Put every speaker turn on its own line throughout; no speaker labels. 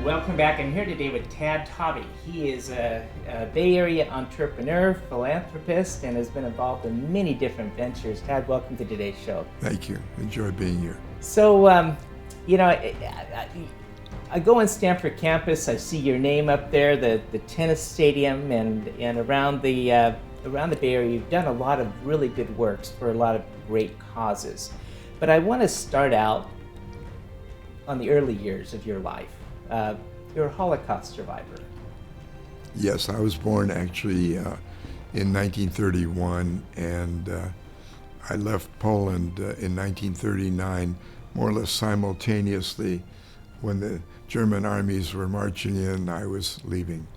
Welcome back. I'm here today with Taube. He is a Bay Area entrepreneur, philanthropist, and has been involved in many different ventures. Tad, welcome to today's show.
Thank you. Enjoy being here.
So, I go on Stanford campus. I see your name up there, the tennis stadium, and around the Bay Area. You've done a lot of really good works for a lot of great causes. But I want to start out on the early years of your life. You're a Holocaust survivor.
Yes, I was born actually in 1931, and I left Poland in 1939, more or less simultaneously. When the German armies were marching in, I was leaving.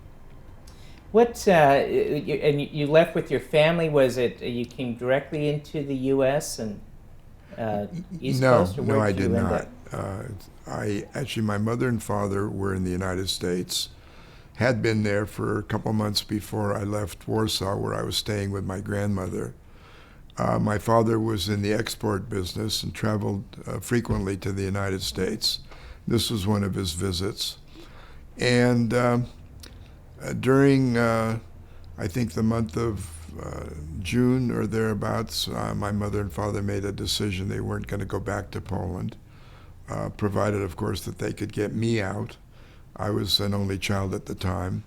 You left with your family? Was it you came directly into the U.S. and East Coast?
No, I did not. My mother and father were in the United States, had been there for a couple months before I left Warsaw, where I was staying with my grandmother. My father was in the export business and traveled frequently to the United States. This was one of his visits. And during, I think, the month of June or thereabouts, my mother and father made a decision they weren't going to go back to Poland, provided, of course, that they could get me out. I was an only child at the time.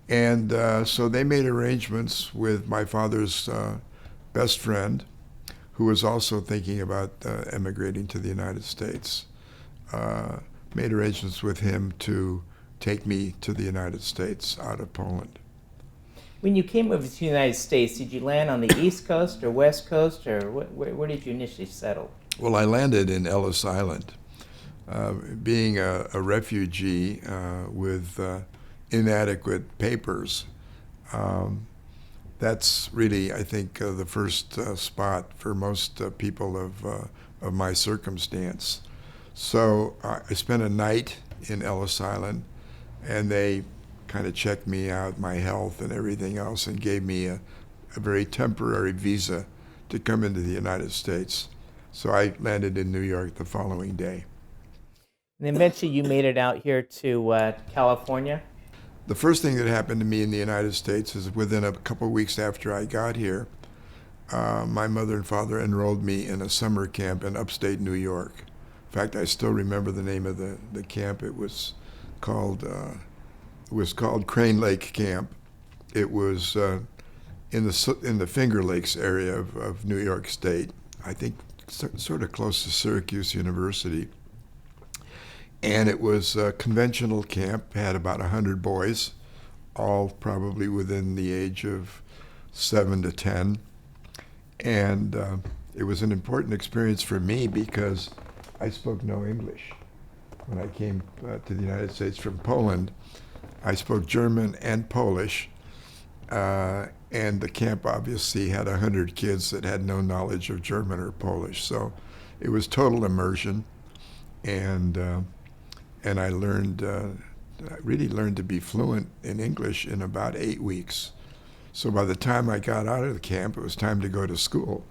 And so they made arrangements with my father's best friend, who was also thinking about emigrating to the United States. Made arrangements with him to take me to the United States out of Poland.
When you came over to the United States, did you land on the East Coast or West Coast, or where did you initially settle?
Well, I landed in Ellis Island. Being a refugee with inadequate papers, that's really, I think, the first spot for most people of my circumstance. So I spent a night in Ellis Island, and they kind of checked me out, my health and everything else, and gave me a very temporary visa to come into the United States. So I landed in New York the following day.
And eventually you made it out here to California?
The first thing that happened to me in the United States is within a couple of weeks after I got here, my mother and father enrolled me in a summer camp in upstate New York. In fact, I still remember the name of the camp. It was called Crane Lake Camp. It was in the Finger Lakes area of New York State. I think sort of close to Syracuse University. And it was a conventional camp. Had about 100 boys, all probably within the age of 7 to 10. And it was an important experience for me because I spoke no English. When I came to the United States from Poland, I spoke German and Polish, and the camp obviously had 100 kids that had no knowledge of German or Polish. So it was total immersion, and I really learned to be fluent in English in about 8 weeks. So by the time I got out of the camp, it was time to go to school.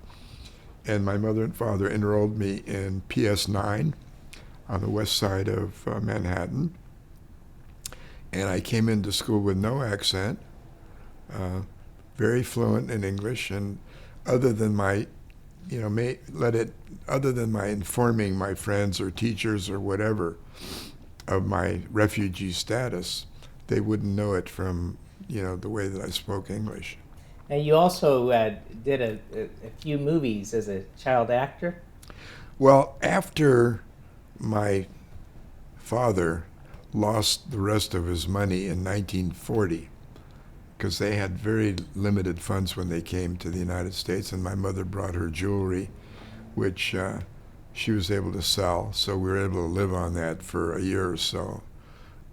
And my mother and father enrolled me in PS9 on the west side of Manhattan. And I came into school with no accent, very fluent in English, and other than my informing my friends or teachers or whatever of my refugee status, they wouldn't know it from, the way that I spoke English.
And you also did a few movies as a child actor?
Well, after my father lost the rest of his money in 1940, because they had very limited funds when they came to the United States, and my mother brought her jewelry, which she was able to sell, so we were able to live on that for a year or so.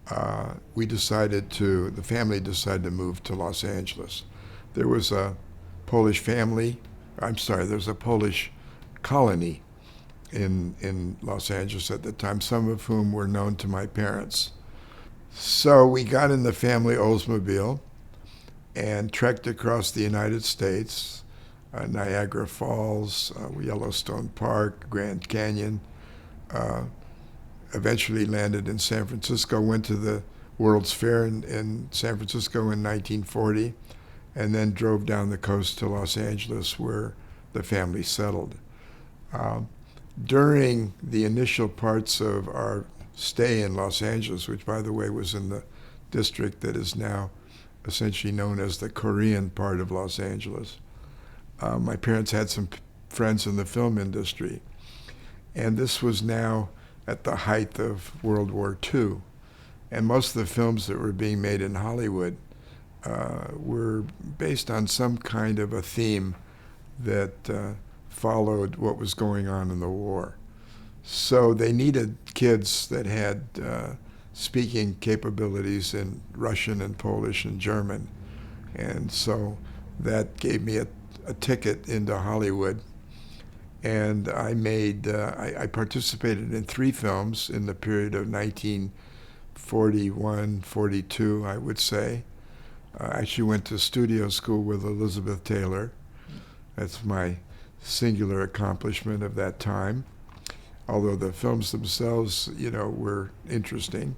The family decided to move to Los Angeles. There was a Polish colony in Los Angeles at the time, some of whom were known to my parents. So we got in the family Oldsmobile and trekked across the United States, Niagara Falls, Yellowstone Park, Grand Canyon, eventually landed in San Francisco, went to the World's Fair in San Francisco in 1940, and then drove down the coast to Los Angeles, where the family settled. During the initial parts of our stay in Los Angeles, which, by the way, was in the district that is now essentially known as the Korean part of Los Angeles, my parents had some friends in the film industry. And this was now at the height of World War II. And most of the films that were being made in Hollywood were based on some kind of a theme that followed what was going on in the war. So they needed kids that had speaking capabilities in Russian and Polish and German. And so that gave me a ticket into Hollywood. And I participated in 3 films in the period of 1941, 42, I would say. I actually went to studio school with Elizabeth Taylor. That's my singular accomplishment of that time, although the films themselves, were interesting.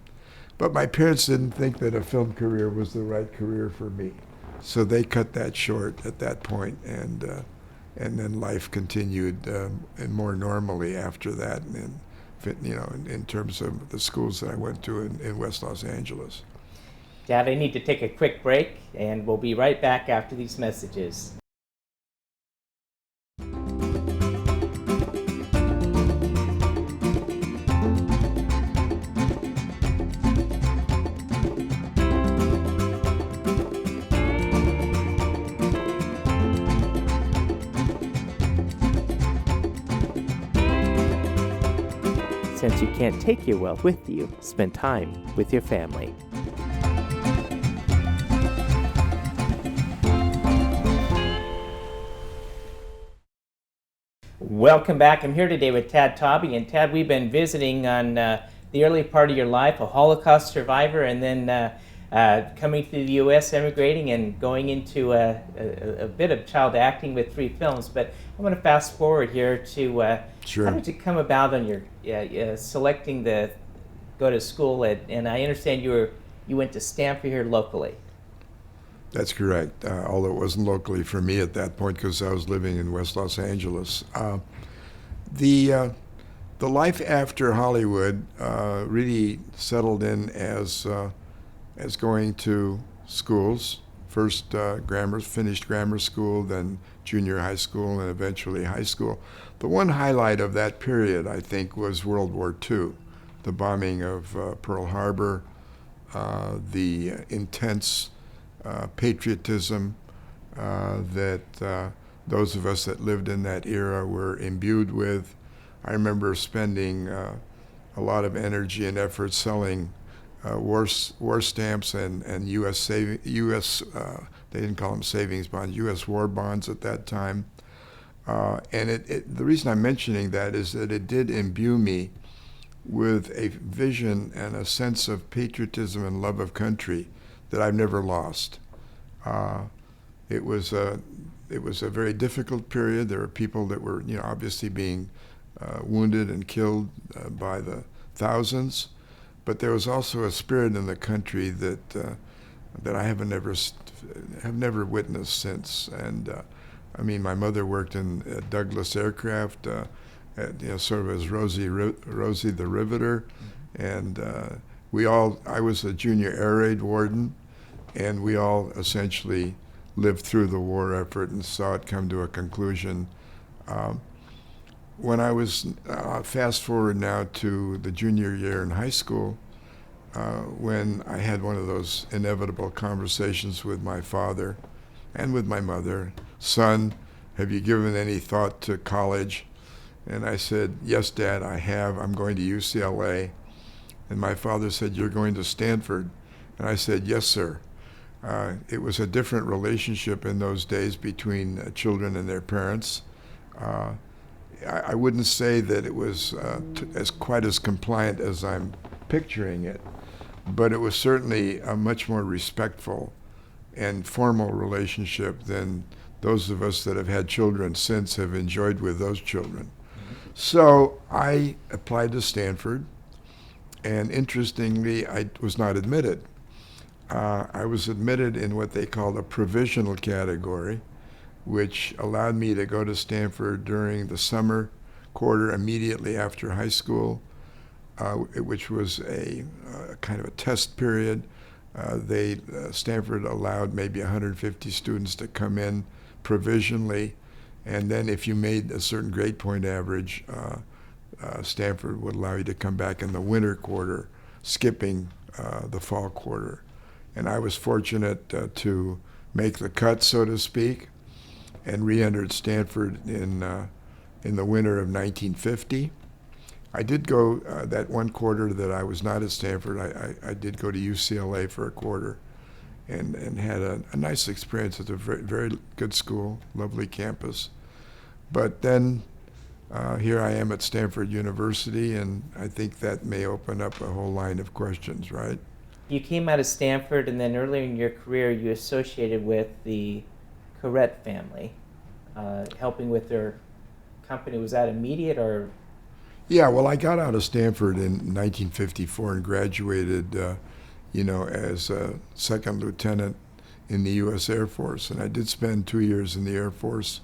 But my parents didn't think that a film career was the right career for me. So they cut that short at that point, and then life continued and more normally after that, and in terms of the schools that I went to in West Los Angeles.
Dad, I need to take a quick break, and we'll be right back after these messages. Since you can't take your wealth with you, spend time with your family. Welcome back. I'm here today with Tad Taube. And Tad, we've been visiting on the early part of your life, a Holocaust survivor, and then coming to the U.S., emigrating, and going into a bit of child acting with 3 films. But I want to fast forward here to
Sure.
How did it come about on your selecting to go to school and I understand you went to Stanford here locally.
That's correct, although it wasn't locally for me at that point because I was living in West Los Angeles. The life after Hollywood really settled in as going to schools. First finished grammar school, then junior high school, and eventually high school. The one highlight of that period, I think, was World War II, the bombing of Pearl Harbor, the intense patriotism that those of us that lived in that era were imbued with. I remember spending a lot of energy and effort selling war stamps and U.S. they didn't call them savings bonds, U.S. war bonds at that time. And the reason I'm mentioning that is that it did imbue me with a vision and a sense of patriotism and love of country that I've never lost. It was a very difficult period. There were people that were, obviously being wounded and killed by the thousands, but there was also a spirit in the country that I have never witnessed since. And my mother worked in Douglas Aircraft, sort of as Rosie the Riveter, and I was a junior air raid warden, and we all essentially lived through the war effort and saw it come to a conclusion. When I was, fast forward now to the junior year in high school, when I had one of those inevitable conversations with my father and with my mother, "Son, have you given any thought to college?" And I said, "Yes, Dad, I have. I'm going to UCLA." And my father said, "You're going to Stanford?" And I said, "Yes, sir." It was a different relationship in those days between children and their parents. I wouldn't say that it was quite as compliant as I'm picturing it, but it was certainly a much more respectful and formal relationship than those of us that have had children since have enjoyed with those children. So I applied to Stanford, And interestingly, I was not admitted. I was admitted in what they called a provisional category, which allowed me to go to Stanford during the summer quarter immediately after high school, which was a kind of a test period. Stanford allowed maybe 150 students to come in provisionally, and then if you made a certain grade point average, Stanford would allow you to come back in the winter quarter, skipping the fall quarter. And I was fortunate to make the cut, so to speak, and re-entered Stanford in the winter of 1950. I did go that one quarter that I was not at Stanford. I did go to UCLA for a quarter, and had a nice experience. It's a very, very good school, lovely campus. But then here I am at Stanford University, and I think that may open up a whole line of questions, right?
You came out of Stanford, and then earlier in your career, you associated with the Corrett family, helping with their company. Was that immediate, or?
Yeah, well, I got out of Stanford in 1954 and graduated, as a second lieutenant in the U.S. Air Force. And I did spend 2 years in the Air Force,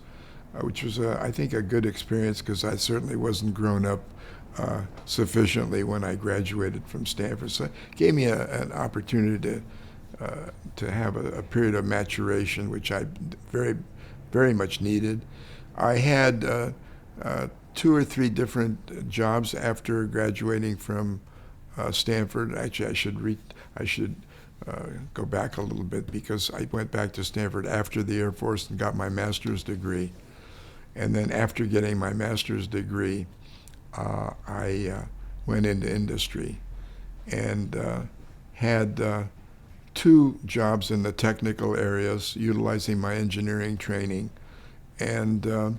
which was, I think, a good experience because I certainly wasn't grown up sufficiently when I graduated from Stanford. So it gave me an opportunity to have a period of maturation, which I very, very much needed. I had 2 or 3 different jobs after graduating from Stanford. Actually, I should go back a little bit because I went back to Stanford after the Air Force and got my master's degree. And then after getting my master's degree, I went into industry and had 2 jobs in the technical areas, utilizing my engineering training, and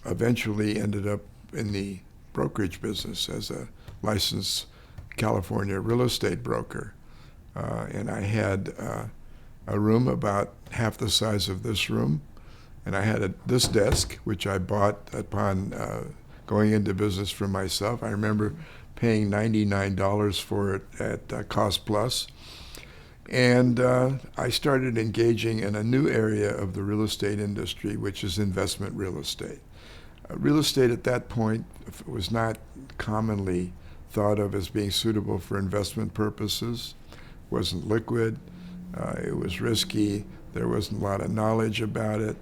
eventually ended up in the brokerage business as a licensed California real estate broker. And I had a room about half the size of this room, and I had this desk, which I bought upon going into business for myself. I remember paying $99 for it at Cost Plus. And I started engaging in a new area of the real estate industry, which is investment real estate. Real estate at that point was not commonly thought of as being suitable for investment purposes. Wasn't liquid. It was risky. There wasn't a lot of knowledge about it.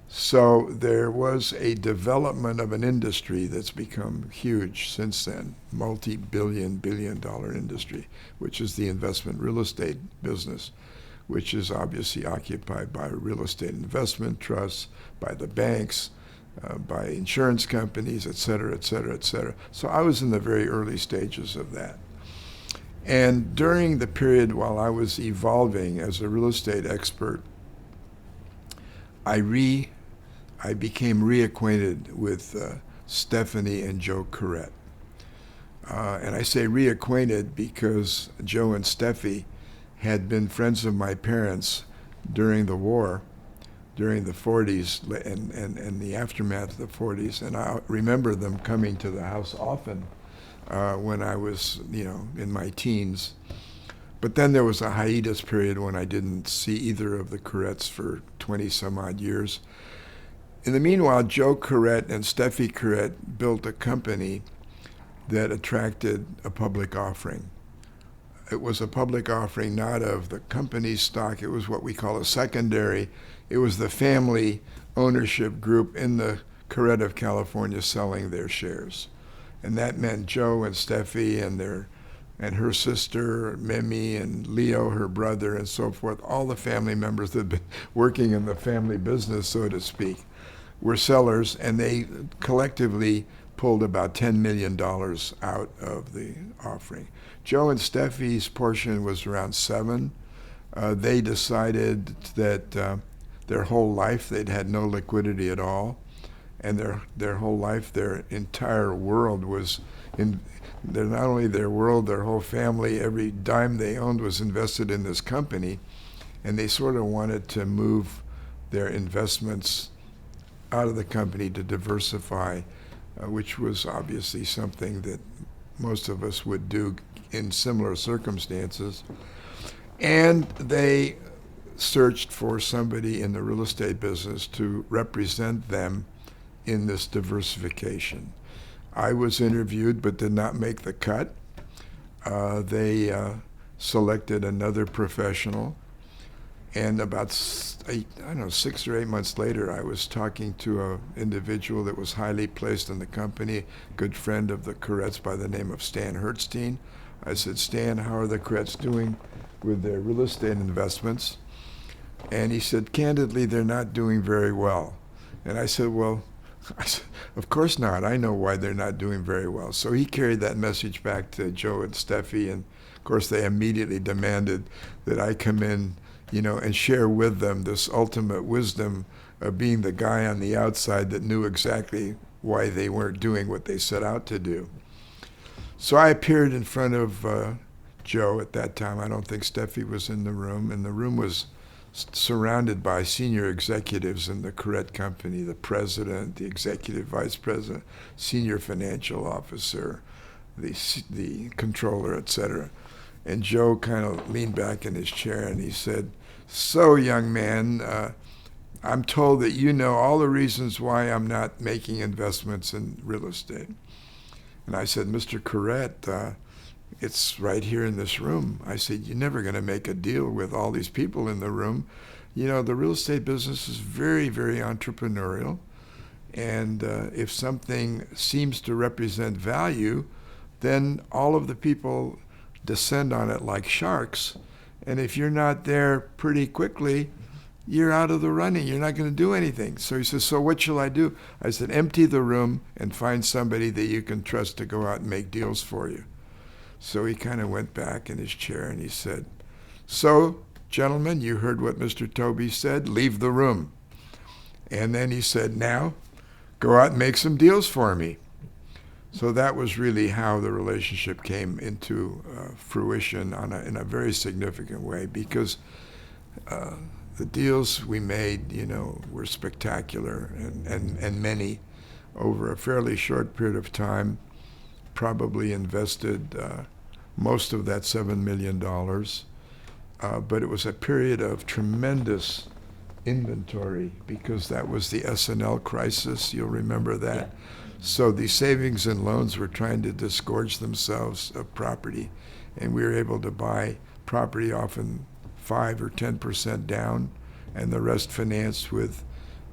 So there was a development of an industry that's become huge since then, multi-billion-billion-dollar industry, which is the investment real estate business, which is obviously occupied by real estate investment trusts, by the banks, by insurance companies, et cetera, et cetera, et cetera. So I was in the very early stages of that. And during the period while I was evolving as a real estate expert, I became reacquainted with Stephanie and Joe Corrett. And I say reacquainted because Joe and Steffi had been friends of my parents during the war, during the 40s and the aftermath of the 40s. And I remember them coming to the house often when I was, in my teens. But then there was a hiatus period when I didn't see either of the Corretts for 20 some odd years. In the meanwhile, Joe Corrett and Steffi Corrett built a company that attracted a public offering. It was a public offering not of the company's stock, it was what we call a secondary. It was the family ownership group in the Corrett of California selling their shares. And that meant Joe and Steffi and her sister, Mimi, and Leo, her brother, and so forth, all the family members that had been working in the family business, so to speak, were sellers, and they collectively pulled about $10 million out of the offering. Joe and Steffi's portion was around $7 million. They decided that their whole life they'd had no liquidity at all, and their whole life, their entire world was not only their world, their whole family, every dime they owned was invested in this company, and they sort of wanted to move their investments out of the company to diversify, which was obviously something that most of us would do in similar circumstances. And they searched for somebody in the real estate business to represent them in this diversification. I was interviewed but did not make the cut. They selected another professional. And about 6 or 8 months later, I was talking to an individual that was highly placed in the company, good friend of the Coretts by the name of Stan Hertzstein. I said, Stan, how are the Coretts doing with their real estate investments? And he said, candidly, they're not doing very well. And I said, well, of course not. I know why they're not doing very well. So he carried that message back to Joe and Steffi, and of course they immediately demanded that I come in, and share with them this ultimate wisdom of being the guy on the outside that knew exactly why they weren't doing what they set out to do. So I appeared in front of Joe at that time. I don't think Steffi was in the room, and the room was surrounded by senior executives in the Corrett company, the president, the executive vice president, senior financial officer, the controller, etc. And Joe kind of leaned back in his chair and he said, so, young man, I'm told that you know all the reasons why I'm not making investments in real estate. And I said, Mr. Corrett, it's right here in this room. I said, you're never going to make a deal with all these people in the room. The real estate business is very, very entrepreneurial. And if something seems to represent value, then all of the people descend on it like sharks. And if you're not there pretty quickly, you're out of the running. You're not going to do anything. So he says, so what shall I do? I said, empty the room and find somebody that you can trust to go out and make deals for you. So he kind of went back in his chair and he said, so, gentlemen, you heard what Mr. Taube said. Leave the room. And then he said, now, go out and make some deals for me. So that was really how the relationship came into fruition in a very significant way, because the deals we made, were spectacular and many over a fairly short period of time. Probably invested most of that $7 million, but it was a period of tremendous inventory because that was the S&L crisis. You'll remember that. Yeah. So the savings and loans were trying to disgorge themselves of property, and we were able to buy property often 5 or 10% down, and the rest financed with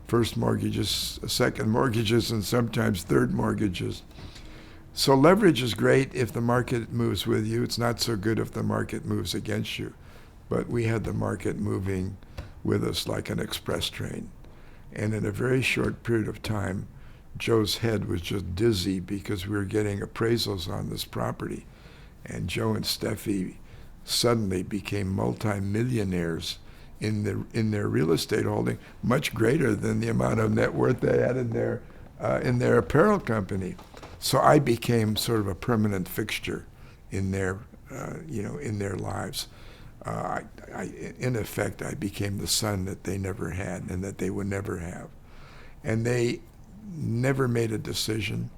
first mortgages, second mortgages, and sometimes third mortgages. So leverage is great if the market moves with you. It's not so good if the market moves against you. But we had the market moving with us like an express train. And in a very short period of time, Joe's head was just dizzy because we were getting appraisals on this property. And Joe and Steffi suddenly became multimillionaires in their real estate holding, much greater than the amount of net worth they had in their apparel company. So I became sort of a permanent fixture in their lives. In effect, I became the son that they never had and that they would never have. And they never made a decision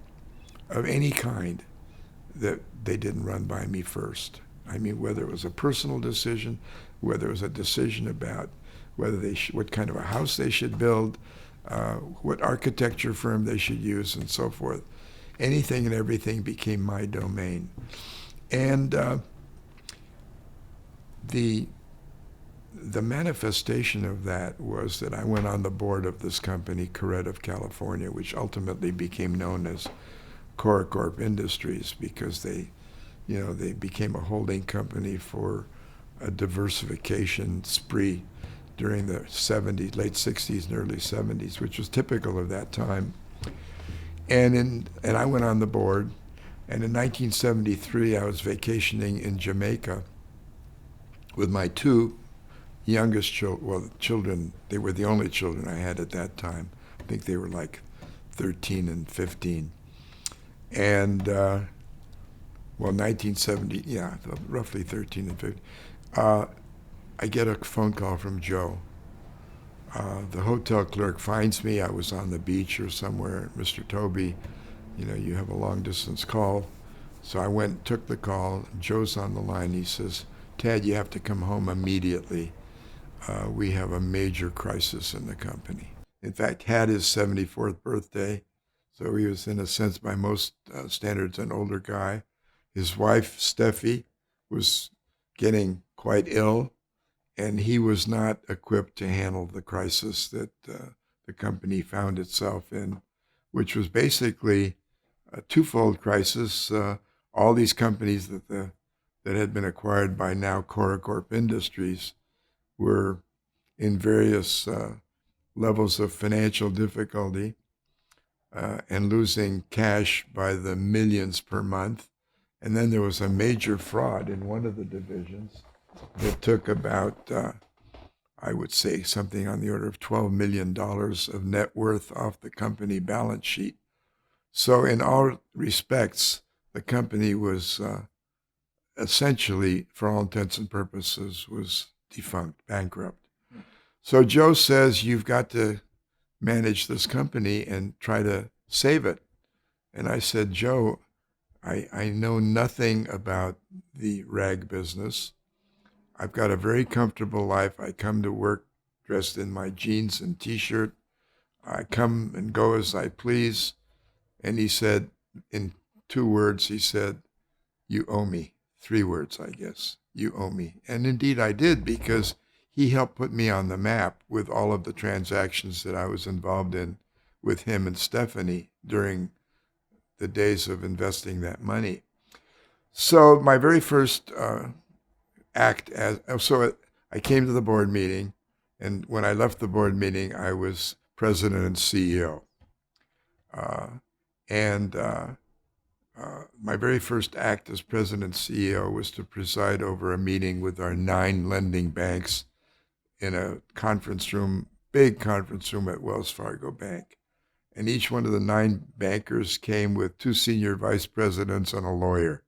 of any kind that they didn't run by me first. I mean, whether it was a personal decision, whether it was a decision about whether what kind of a house they should build, what architecture firm they should use, and so forth. Anything and everything became my domain. And the manifestation of that was that I went on the board of this company, Corrett of California, which ultimately became known as Corp Industries, because they became a holding company for a diversification spree during the 70s, late 60s and early 70s, which was typical of that time. And I went on the board, and in 1973 I was vacationing in Jamaica with my two youngest children. They were the only children I had at that time. I think they were like 13 and 15. And 1970, yeah, roughly 13 and 15. I get a phone call from Joe. The hotel clerk finds me. I was on the beach or somewhere. Mr. Taube, you have a long distance call. So I went and took the call. Joe's on the line. He says, Tad, you have to come home immediately. We have a major crisis in the company. In fact, had his 74th birthday, so he was, in a sense, by most standards, an older guy. His wife, Steffi, was getting quite ill, and he was not equipped to handle the crisis that the company found itself in, which was basically a twofold crisis. All these companies that had been acquired by now Corp Industries were in various levels of financial difficulty and losing cash by the millions per month. And then there was a major fraud in one of the divisions that took about, I would say, something on the order of $12 million of net worth off the company balance sheet. So in all respects, the company was essentially, for all intents and purposes, was defunct, bankrupt. So Joe says, you've got to manage this company and try to save it. And I said, Joe, I know nothing about the rag business. I've got a very comfortable life. I come to work dressed in my jeans and T-shirt. I come and go as I please. And he said, in 2 words, he said, you owe me. 3 words, I guess. You owe me. And indeed I did, because he helped put me on the map with all of the transactions that I was involved in with him and Stephanie during the days of investing that money. So my very first act I came to the board meeting, and when I left the board meeting, I was president and CEO. My very first act as president and CEO was to preside over a meeting with our 9 lending banks in a conference room, big conference room at Wells Fargo Bank. And each one of the 9 bankers came with 2 senior vice presidents and a lawyer.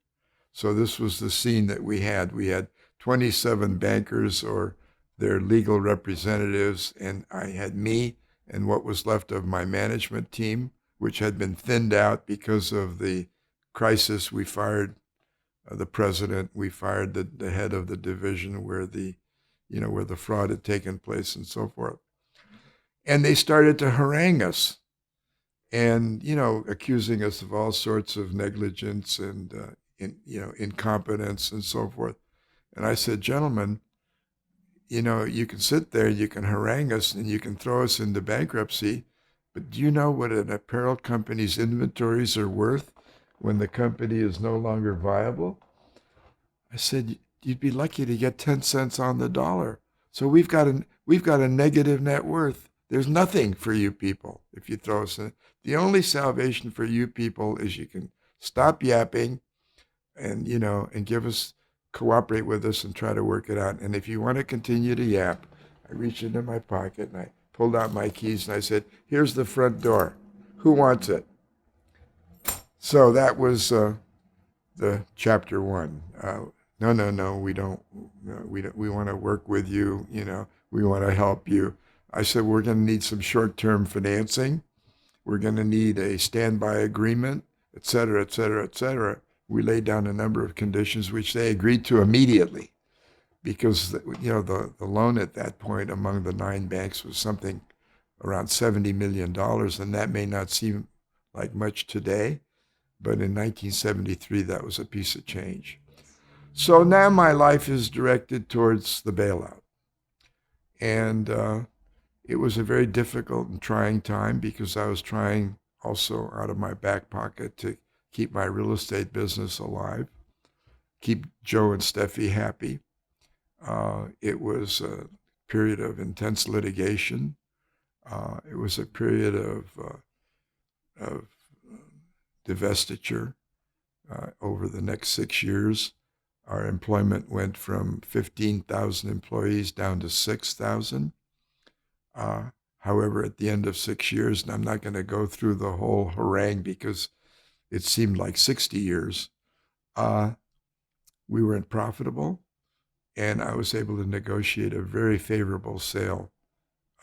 So this was the scene that we had. We had 27 bankers or their legal representatives, and I had me and what was left of my management team, which had been thinned out because of the crisis. We fired the president. We fired the head of the division where the fraud had taken place and so forth. And they started to harangue us and, accusing us of all sorts of negligence and, incompetence and so forth. And I said, gentlemen, you can sit there, you can harangue us, and you can throw us into bankruptcy, but do you know what an apparel company's inventories are worth when the company is no longer viable? I said, you'd be lucky to get 10 cents on the dollar. So we've got a negative net worth. There's nothing for you people if you throw us in. The only salvation for you people is you can stop yapping and, and cooperate with us and try to work it out. And if you want to continue to yap, I reached into my pocket and I pulled out my keys and I said, here's the front door. Who wants it? So that was the chapter 1. No, we don't. We want to work with you. We want to help you. I said, we're going to need some short-term financing. We're going to need a standby agreement, et cetera, et cetera, et cetera. We laid down a number of conditions which they agreed to immediately, because the loan at that point among the 9 banks was something around $70 million, and that may not seem like much today, but in 1973 that was a piece of change. So now my life is directed towards the bailout. And it was a very difficult and trying time, because I was trying also out of my back pocket to keep my real estate business alive, keep Joe and Steffi happy. It was a period of intense litigation. It was a period of divestiture. Over the next 6 years, our employment went from 15,000 employees down to 6,000. However, at the end of 6 years, and I'm not going to go through the whole harangue because it seemed like 60 years, we weren't profitable, and I was able to negotiate a very favorable sale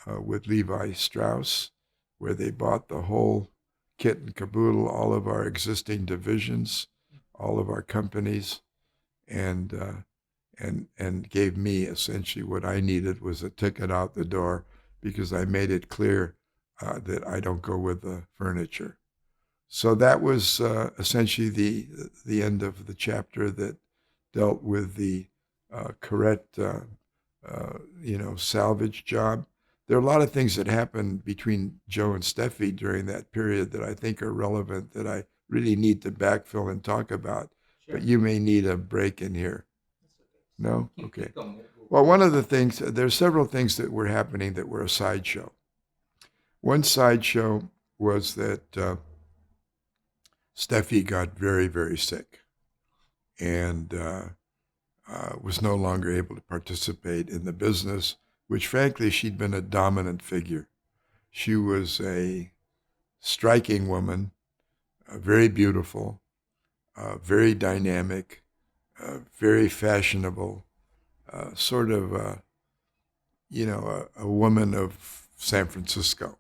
with Levi Strauss, where they bought the whole kit and caboodle, all of our existing divisions, all of our companies, and and gave me essentially what I needed was a ticket out the door, because I made it clear that I don't go with the furniture. So that was essentially the end of the chapter that dealt with the Corrette, salvage job. There are a lot of things that happened between Joe and Steffi during that period that I think are relevant, that I really need to backfill and talk about.
Sure.
But you may need a break in here. No?
Keep
Okay.
going.
Well, one of the things, there's several things that were happening that were a sideshow. One sideshow was that Steffi got very, very sick and was no longer able to participate in the business, which frankly, she'd been a dominant figure. She was a striking woman, very beautiful, very dynamic, very fashionable, sort of, a woman of San Francisco,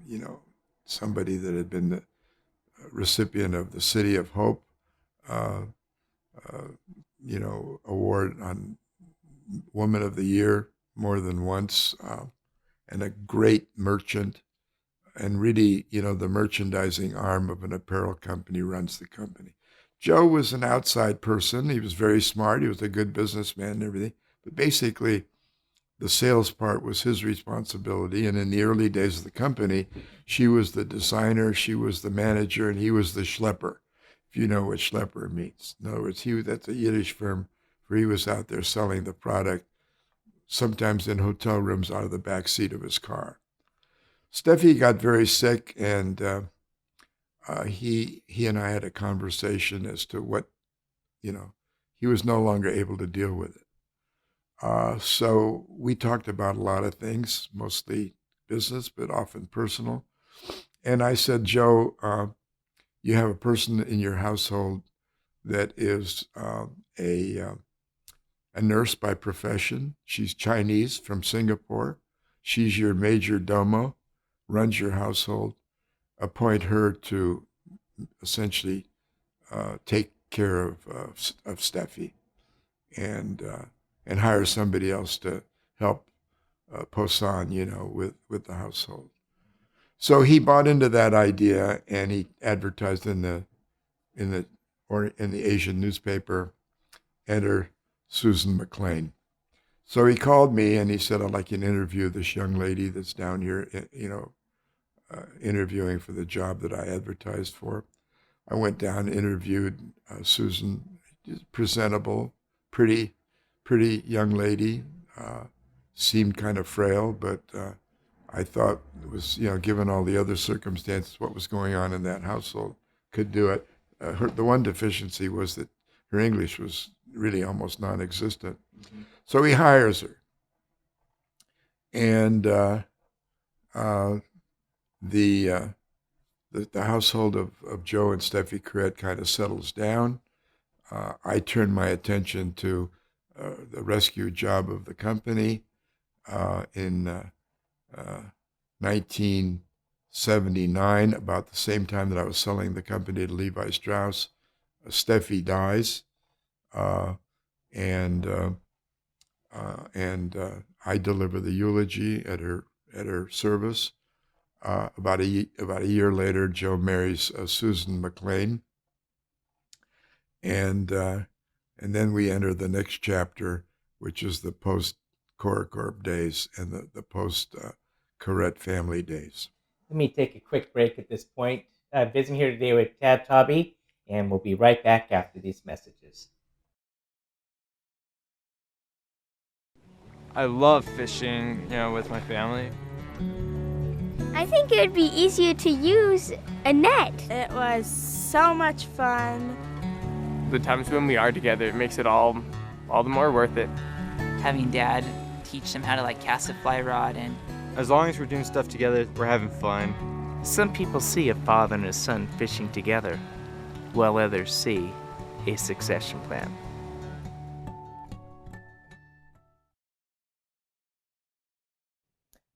you know, somebody that had been the recipient of the City of Hope, uh, award on Woman of the Year more than once, and a great merchant. And really, the merchandising arm of an apparel company runs the company. Joe was an outside person. He was very smart. He was a good businessman and everything. But basically, the sales part was his responsibility. And in the early days of the company, she was the designer, she was the manager, and he was the schlepper, if you know what schlepper means. In other words, that's a Yiddish term where he was out there selling the product, sometimes in hotel rooms out of the back seat of his car. Steffi got very sick, and he and I had a conversation as to what, he was no longer able to deal with it. So we talked about a lot of things, mostly business, but often personal. And I said, Joe, you have a person in your household that is a nurse by profession. She's Chinese from Singapore. She's your major domo, runs your household. Appoint her to essentially take care of Steffi, and hire somebody else to help Posan, with the household. So he bought into that idea, and he advertised in the Asian newspaper, enter Susan McLean. So he called me and he said, I'd like you to interview this young lady that's down here, interviewing for the job that I advertised for. I went down, interviewed Susan, presentable, pretty young lady, seemed kind of frail, but I thought it was, given all the other circumstances, what was going on in that household, could do it. The one deficiency was that her English was really almost non-existent. Mm-hmm. So he hires her. And the household of Joe and Steffi Corrette kind of settles down. I turn my attention to the rescue job of the company. In 1979, about the same time that I was selling the company to Levi Strauss, Steffi dies, and I deliver the eulogy at her service. About a year later, Joe marries Susan McLean, and then we enter the next chapter, which is the post-Corp days and the post-Corrette family days.
Let me take a quick break at this point. I'm visiting here today with Tad Taube, and we'll be right back after these messages.
I love fishing, with my family.
I think it would be easier to use a net.
It was so much fun.
The times when we are together, it makes it all the more worth it.
Having Dad teach them how to cast a fly rod, and
as long as we're doing stuff together, we're having fun.
Some people see a father and a son fishing together, while others see a succession plan.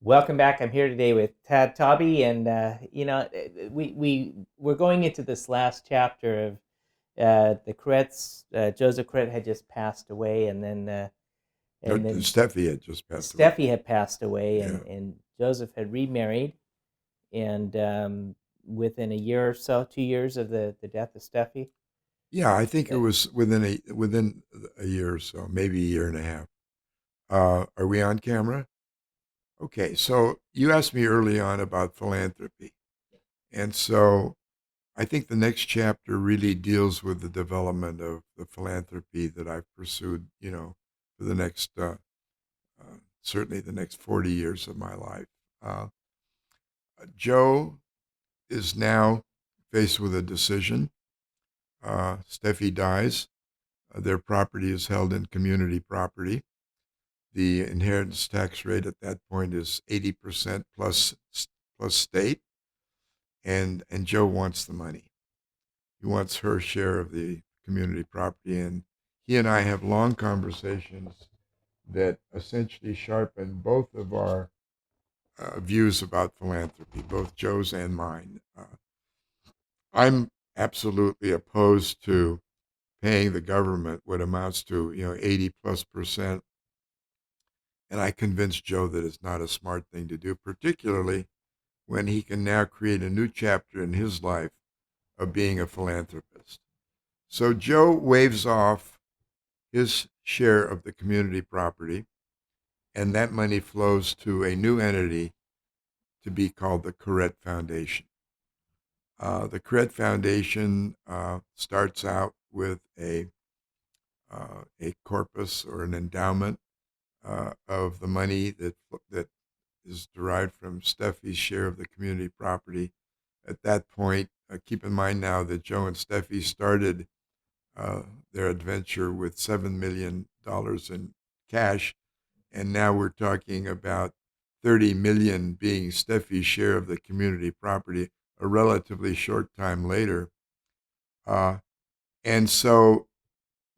Welcome back. I'm here today with Tad Taube, and we're going into this last chapter of The Corettes, Joseph Corette had just passed away, and then
Steffi had just passed away.
Steffi had passed away,
Yeah.
and Joseph had remarried, and within a year or so, 2 years of the death of Steffi.
Yeah, I think it was within a year or so, maybe a year and a half. Are we on camera? Okay, so you asked me early on about philanthropy. And so I think the next chapter really deals with the development of the philanthropy that I've pursued, for the next, certainly the next 40 years of my life. Uh, Joe is now faced with a decision. Steffi dies. Their property is held in community property. The inheritance tax rate at that point is 80% plus state, and Joe wants the money. He wants her share of the community property, and he and I have long conversations that essentially sharpen both of our views about philanthropy, both Joe's and mine. I'm absolutely opposed to paying the government what amounts to 80+%. And I convinced Joe that it's not a smart thing to do, particularly when he can now create a new chapter in his life of being a philanthropist. So Joe waves off his share of the community property, and that money flows to a new entity to be called the Corette Foundation. The Corette Foundation starts out with a corpus or an endowment of the money that is derived from Steffi's share of the community property. At that point, keep in mind now that Joe and Steffi started their adventure with $7 million in cash, and now we're talking about 30 million being Steffi's share of the community property a relatively short time later. And so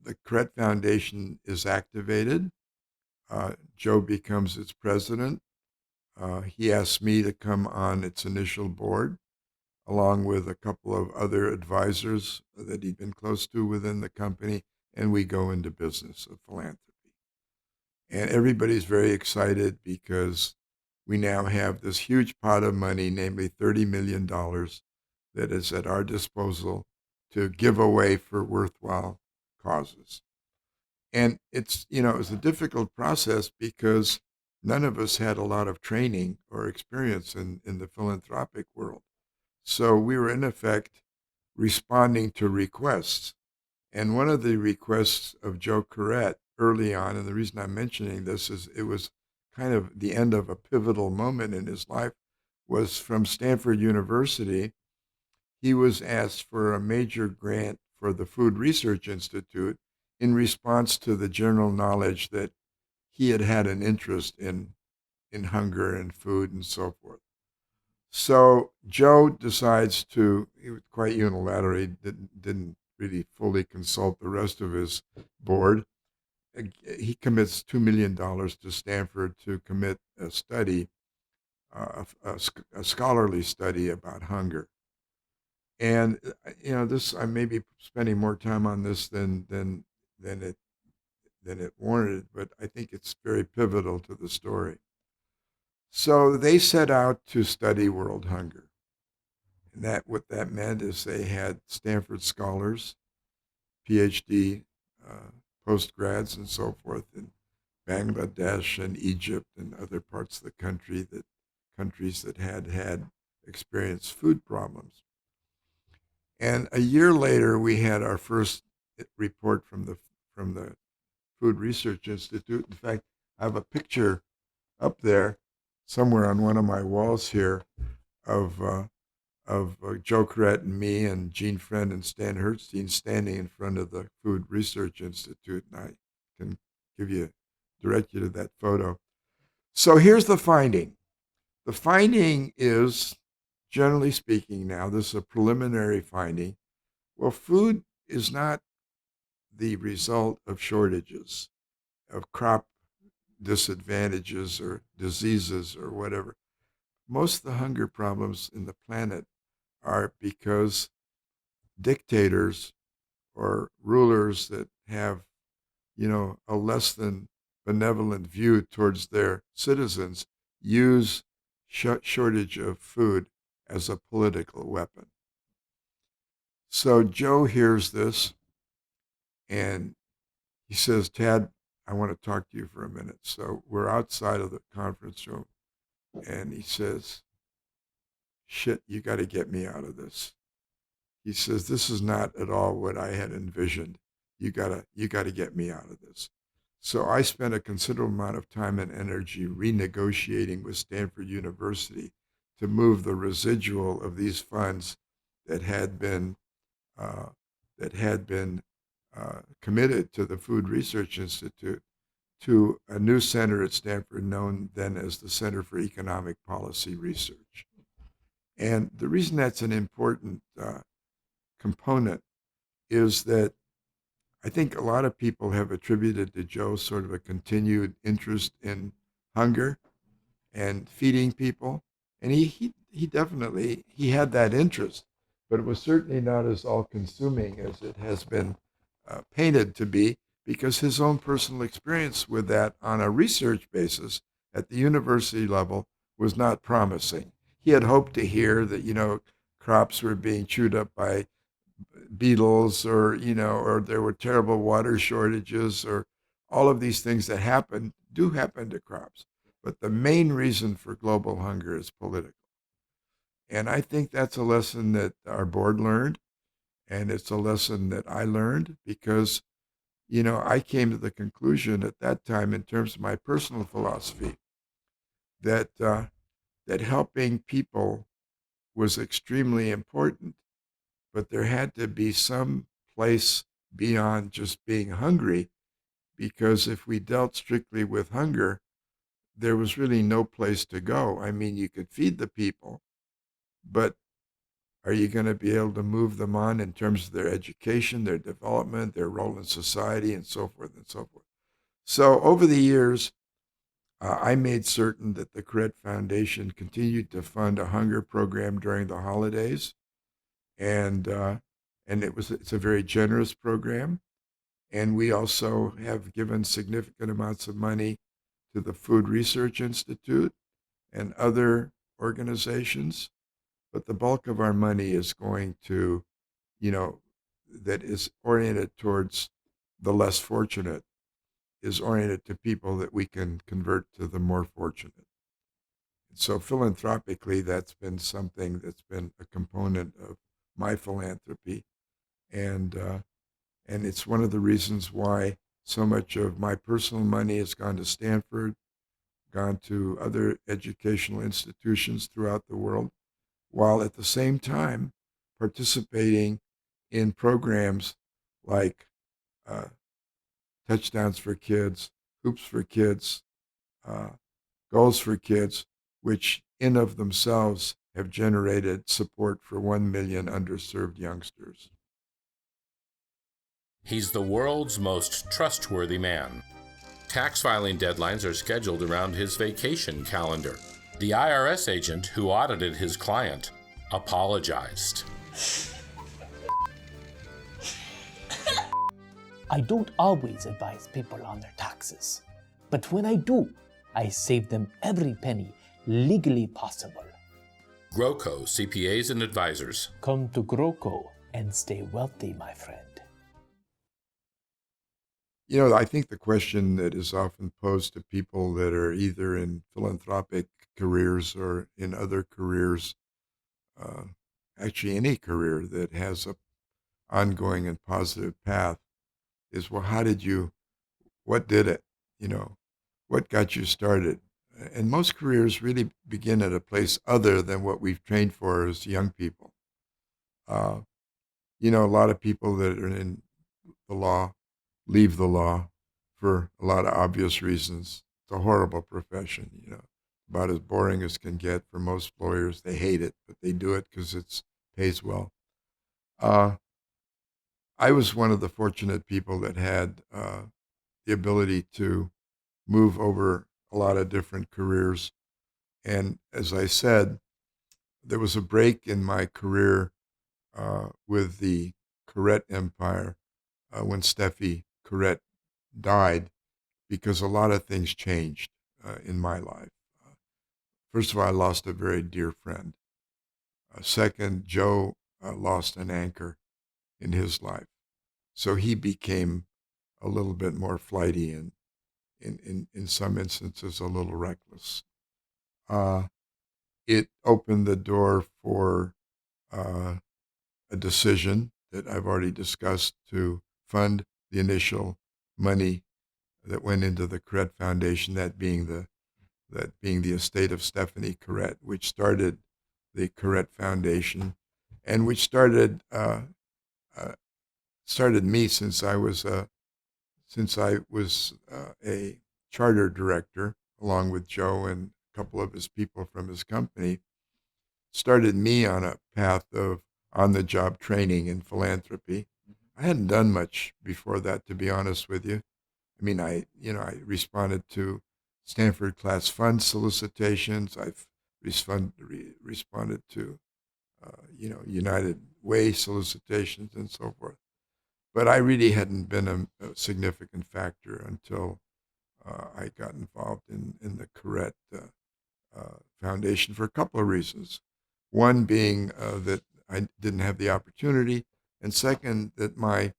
the Corette Foundation is activated. Joe becomes its president. He asked me to come on its initial board, along with a couple of other advisors that he'd been close to within the company, and we go into business of philanthropy. And everybody's very excited because we now have this huge pot of money, namely $30 million, that is at our disposal to give away for worthwhile causes. And it's a difficult process because none of us had a lot of training or experience in the philanthropic world. So we were in effect responding to requests. And one of the requests of Joe Corette early on, and the reason I'm mentioning this is it was kind of the end of a pivotal moment in his life, was from Stanford University. He was asked for a major grant for the Food Research Institute in response to the general knowledge that he had had an interest in hunger and food and so forth. So Joe decides to, he was quite unilaterally, didn't really fully consult the rest of his board. He commits $2 million to Stanford to commit a study, a scholarly study about hunger. And this, I may be spending more time on this than it warranted, but I think it's very pivotal to the story. So they set out to study world hunger. And what that meant is they had Stanford scholars, PhD, postgrads, and so forth in Bangladesh and Egypt and other parts of the countries that had experienced food problems. And a year later, we had our first report from the Food Research Institute. In fact, I have a picture up there somewhere on one of my walls here of Joe Corette and me and Gene Friend and Stan Hertzstein standing in front of the Food Research Institute. And I can direct you to that photo. So here's the finding. The finding is, generally speaking now, this is a preliminary finding. Well, food is not the result of shortages, of crop disadvantages or diseases or whatever. Most of the hunger problems in the planet are because dictators or rulers that have, a less than benevolent view towards their citizens use shortage of food as a political weapon. So Joe hears this and he says, Tad, I want to talk to you for a minute. So we're outside of the conference room and he says, shit, you got to get me out of this. He says, this is not at all what I had envisioned. You gotta get me out of this. So I spent a considerable amount of time and energy renegotiating with Stanford University to move the residual of these funds that had been uh, committed to the Food Research Institute to a new center at Stanford known then as the Center for Economic Policy Research. And the reason that's an important component is that I think a lot of people have attributed to Joe sort of a continued interest in hunger and feeding people. And he definitely, he had that interest, but it was certainly not as all-consuming as it has been painted to be, because his own personal experience with that on a research basis at the university level was not promising. He had hoped to hear that, crops were being chewed up by beetles or there were terrible water shortages or all of these things that do happen to crops. But the main reason for global hunger is political. And I think that's a lesson that our board learned. And it's a lesson that I learned because, I came to the conclusion at that time in terms of my personal philosophy that, that helping people was extremely important, but there had to be some place beyond just being hungry, because if we dealt strictly with hunger, there was really no place to go. I mean, you could feed the people, but are you going to be able to move them on in terms of their education, their development, their role in society, and so forth and so forth? So over the years, I made certain that the Corrett Foundation continued to fund a hunger program during the holidays, and it's a very generous program. And we also have given significant amounts of money to the Food Research Institute and other organizations. But the bulk of our money is going to, that is oriented towards the less fortunate, is oriented to people that we can convert to the more fortunate. So philanthropically, that's been something that's been a component of my philanthropy. And it's one of the reasons why so much of my personal money has gone to Stanford, gone to other educational institutions throughout the world, while at the same time participating in programs like Touchdowns for Kids, Hoops for Kids, uh, Goals for Kids, which in of themselves have generated support for 1 million underserved youngsters.
He's the world's most trustworthy man. Tax filing deadlines are scheduled around his vacation calendar. The IRS agent who audited his client apologized.
I don't always advise people on their taxes, but when I do, I save them every penny legally possible.
GROCO CPAs and Advisors.
Come to GROCO and stay wealthy, my friend.
I think the question that is often posed to people that are either in philanthropic careers or in other careers, actually any career that has a ongoing and positive path, is, well, what did it? What got you started? And most careers really begin at a place other than what we've trained for as young people. A lot of people that are in the law leave the law for a lot of obvious reasons. It's a horrible profession, about as boring as can get for most lawyers. They hate it, but they do it because it pays well. I was one of the fortunate people that had the ability to move over a lot of different careers. And as I said, there was a break in my career with the Corrett Empire when Steffi Corrett died, because a lot of things changed in my life. First of all, I lost a very dear friend. Second, Joe lost an anchor in his life. So he became a little bit more flighty and in some instances a little reckless. It opened the door for a decision that I've already discussed to fund the initial money that went into the Corrett Foundation, that being the estate of Stephanie Corrett, which started the Corrett Foundation, and which started me since I was a charter director, along with Joe and a couple of his people from his company. Started me on a path of on-the-job training in philanthropy. I hadn't done much before that, to be honest with you. I mean, I responded to Stanford Class Fund solicitations. I've responded to, United Way solicitations and so forth. But I really hadn't been a significant factor until I got involved in the Corrett Foundation for a couple of reasons. One being that I didn't have the opportunity, and second, that my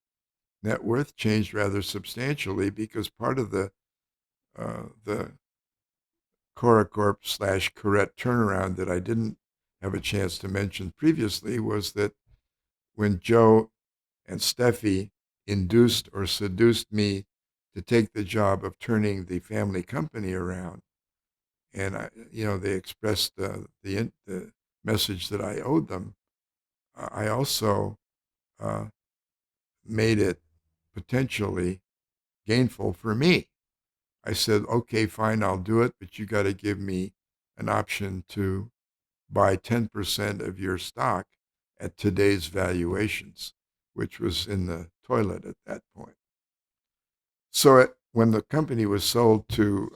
net worth changed rather substantially, because part of the Coracorp / Corrett turnaround that I didn't have a chance to mention previously was that when Joe and Steffi induced or seduced me to take the job of turning the family company around, and they expressed the message that I owed them. I also made it potentially gainful for me. I said, okay, fine, I'll do it, but you got to give me an option to buy 10% of your stock at today's valuations, which was in the toilet at that point. So when the company was sold to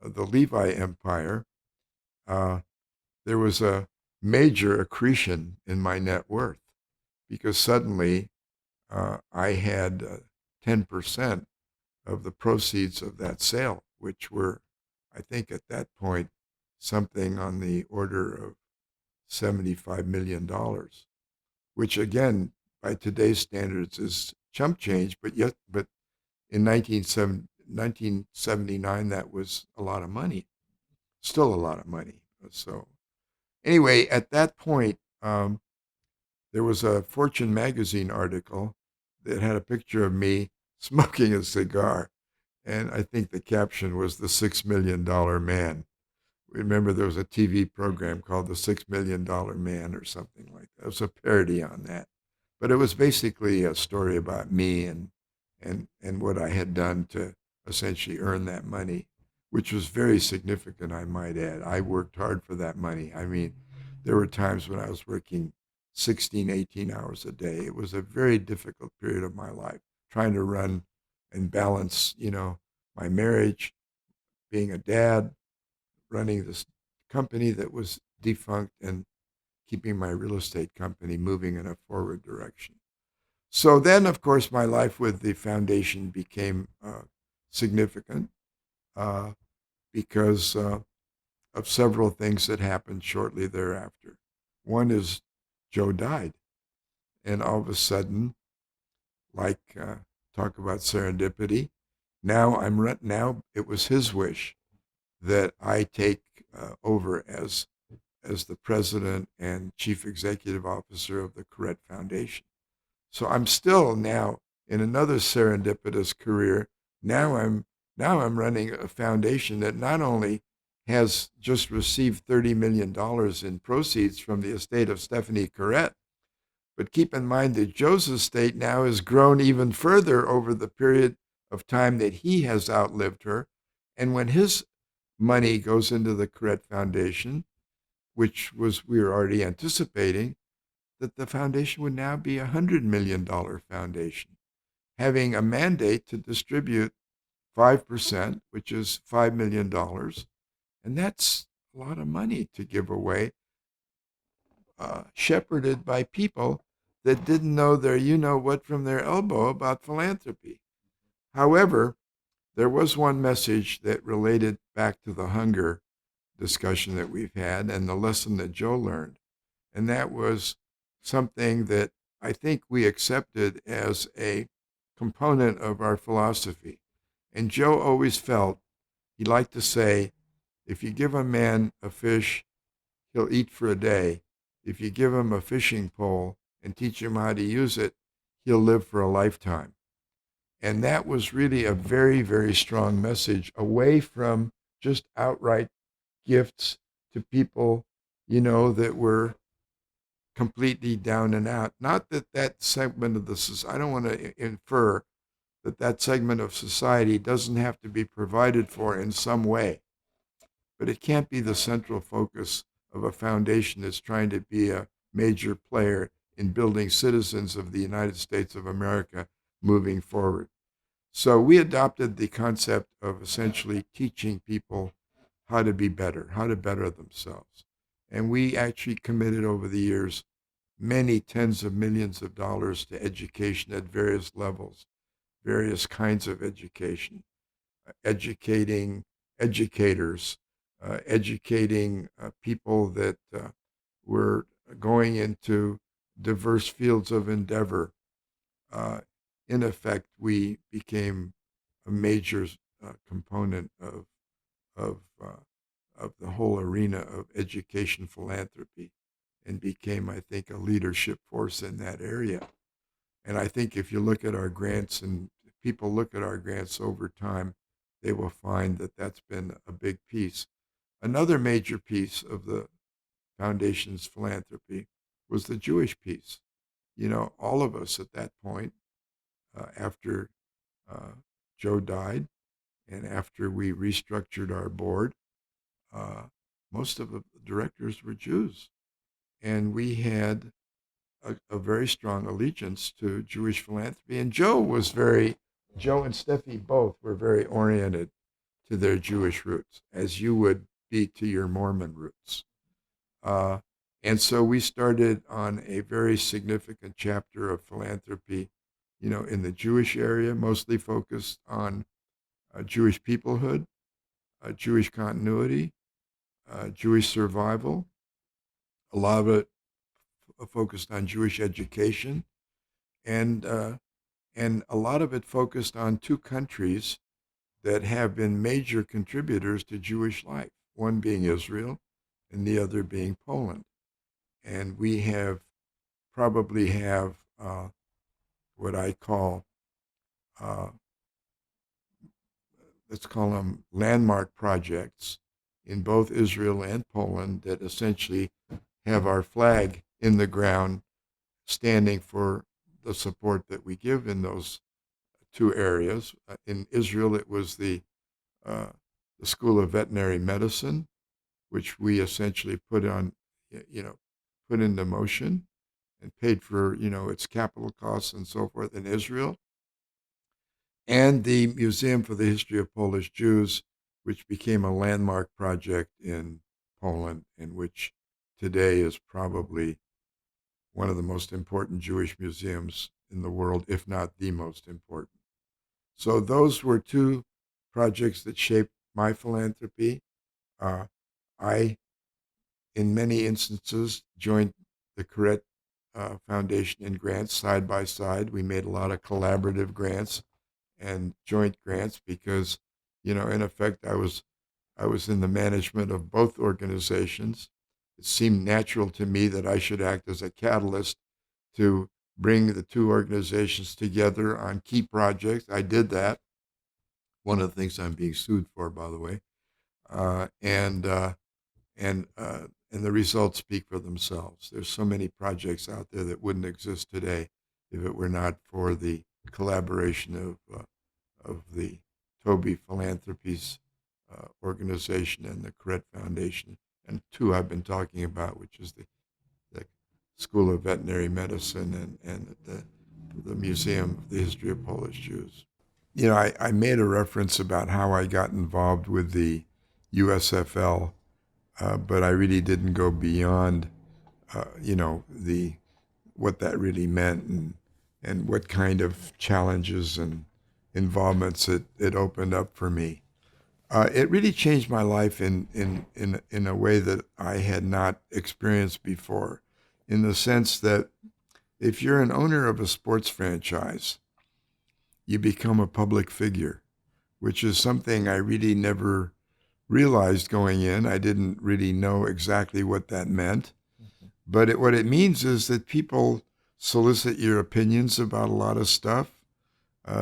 the Levi Empire, there was a major accretion in my net worth, because suddenly I had 10% of the proceeds of that sale, which were, I think at that point, something on the order of $75 million, which again, by today's standards, is chump change, but in 1979, that was a lot of money, still a lot of money. So anyway, at that point, there was a Fortune magazine article that had a picture of me smoking a cigar, and I think the caption was "The $6 Million Man." Remember, there was a TV program called The $6 Million Man or something like that. It was a parody on that. But it was basically a story about me and what I had done to essentially earn that money, which was very significant, I might add. I worked hard for that money. I mean, there were times when I was working 16, 18 hours a day. It was a very difficult period of my life, trying to run and balance, my marriage, being a dad, running this company that was defunct, and keeping my real estate company moving in a forward direction. So then, of course, my life with the foundation became significant because of several things that happened shortly thereafter. One is Joe died, and all of a sudden, like talk about serendipity, now it was his wish that I take over as the president and chief executive officer of the Corrett Foundation. So I'm still now in another serendipitous career. Now I'm running a foundation that not only has just received $30 million in proceeds from the estate of Stephanie Corrett, but keep in mind that Joe's estate now has grown even further over the period of time that he has outlived her. And when his money goes into the Corrett Foundation, which we were already anticipating, that the foundation would now be a $100 million foundation, having a mandate to distribute 5%, which is $5 million. And that's a lot of money to give away, shepherded by people that didn't know their you-know-what from their elbow about philanthropy. However, there was one message that related back to the hunger discussion that we've had and the lesson that Joe learned. And that was something that I think we accepted as a component of our philosophy. And Joe always felt, he liked to say, if you give a man a fish, he'll eat for a day. If you give him a fishing pole and teach him how to use it, he'll live for a lifetime. And that was really a very, very strong message away from just outright gifts to people, that were completely down and out. Not that that segment of the society, I don't want to infer that that segment of society doesn't have to be provided for in some way, but it can't be the central focus of a foundation that's trying to be a major player in building citizens of the United States of America moving forward. So we adopted the concept of essentially teaching people how to be better, how to better themselves. And we actually committed over the years many tens of millions of dollars to education at various levels, various kinds of education, educating educators, educating people that were going into diverse fields of endeavor. In effect, we became a major component of the whole arena of education philanthropy, and became, I think, a leadership force in that area. And I think if you look at our grants and people look at our grants over time, they will find that that's been a big piece. Another major piece of the foundation's philanthropy was the Jewish piece. All of us at that point, after Joe died and after we restructured our board, most of the directors were Jews. And we had a very strong allegiance to Jewish philanthropy. And Joe and Steffi both were very oriented to their Jewish roots, as you would be to your Mormon roots. And so we started on a very significant chapter of philanthropy, in the Jewish area, mostly focused on Jewish peoplehood, Jewish continuity, Jewish survival. A lot of it focused on Jewish education, and a lot of it focused on two countries that have been major contributors to Jewish life, one being Israel and the other being Poland. And we probably have what I call, let's call them landmark projects in both Israel and Poland that essentially have our flag in the ground standing for the support that we give in those two areas. In Israel, it was the School of Veterinary Medicine, which we essentially put into motion and paid for, its capital costs and so forth in Israel. And the Museum for the History of Polish Jews, which became a landmark project in Poland, and which today is probably one of the most important Jewish museums in the world, if not the most important. So those were two projects that shaped my philanthropy. I, in many instances, joined the Correct Foundation in grants side by side. We made a lot of collaborative grants and joint grants because, in effect, I was in the management of both organizations. It seemed natural to me that I should act as a catalyst to bring the two organizations together on key projects. I did that. One of the things I'm being sued for, by the way, and the results speak for themselves. There's so many projects out there that wouldn't exist today if it were not for the collaboration of the Taube Philanthropies organization and the Correct Foundation, and two I've been talking about, which is the School of Veterinary Medicine and the Museum of the History of Polish Jews. I made a reference about how I got involved with the USFL, but I really didn't go beyond, the what that really meant and what kind of challenges and involvements it opened up for me. It really changed my life in a way that I had not experienced before, in the sense that if you're an owner of a sports franchise, you become a public figure, which is something I really never realized going in. I didn't really know exactly what that meant. But what it means is that people solicit your opinions about a lot of stuff.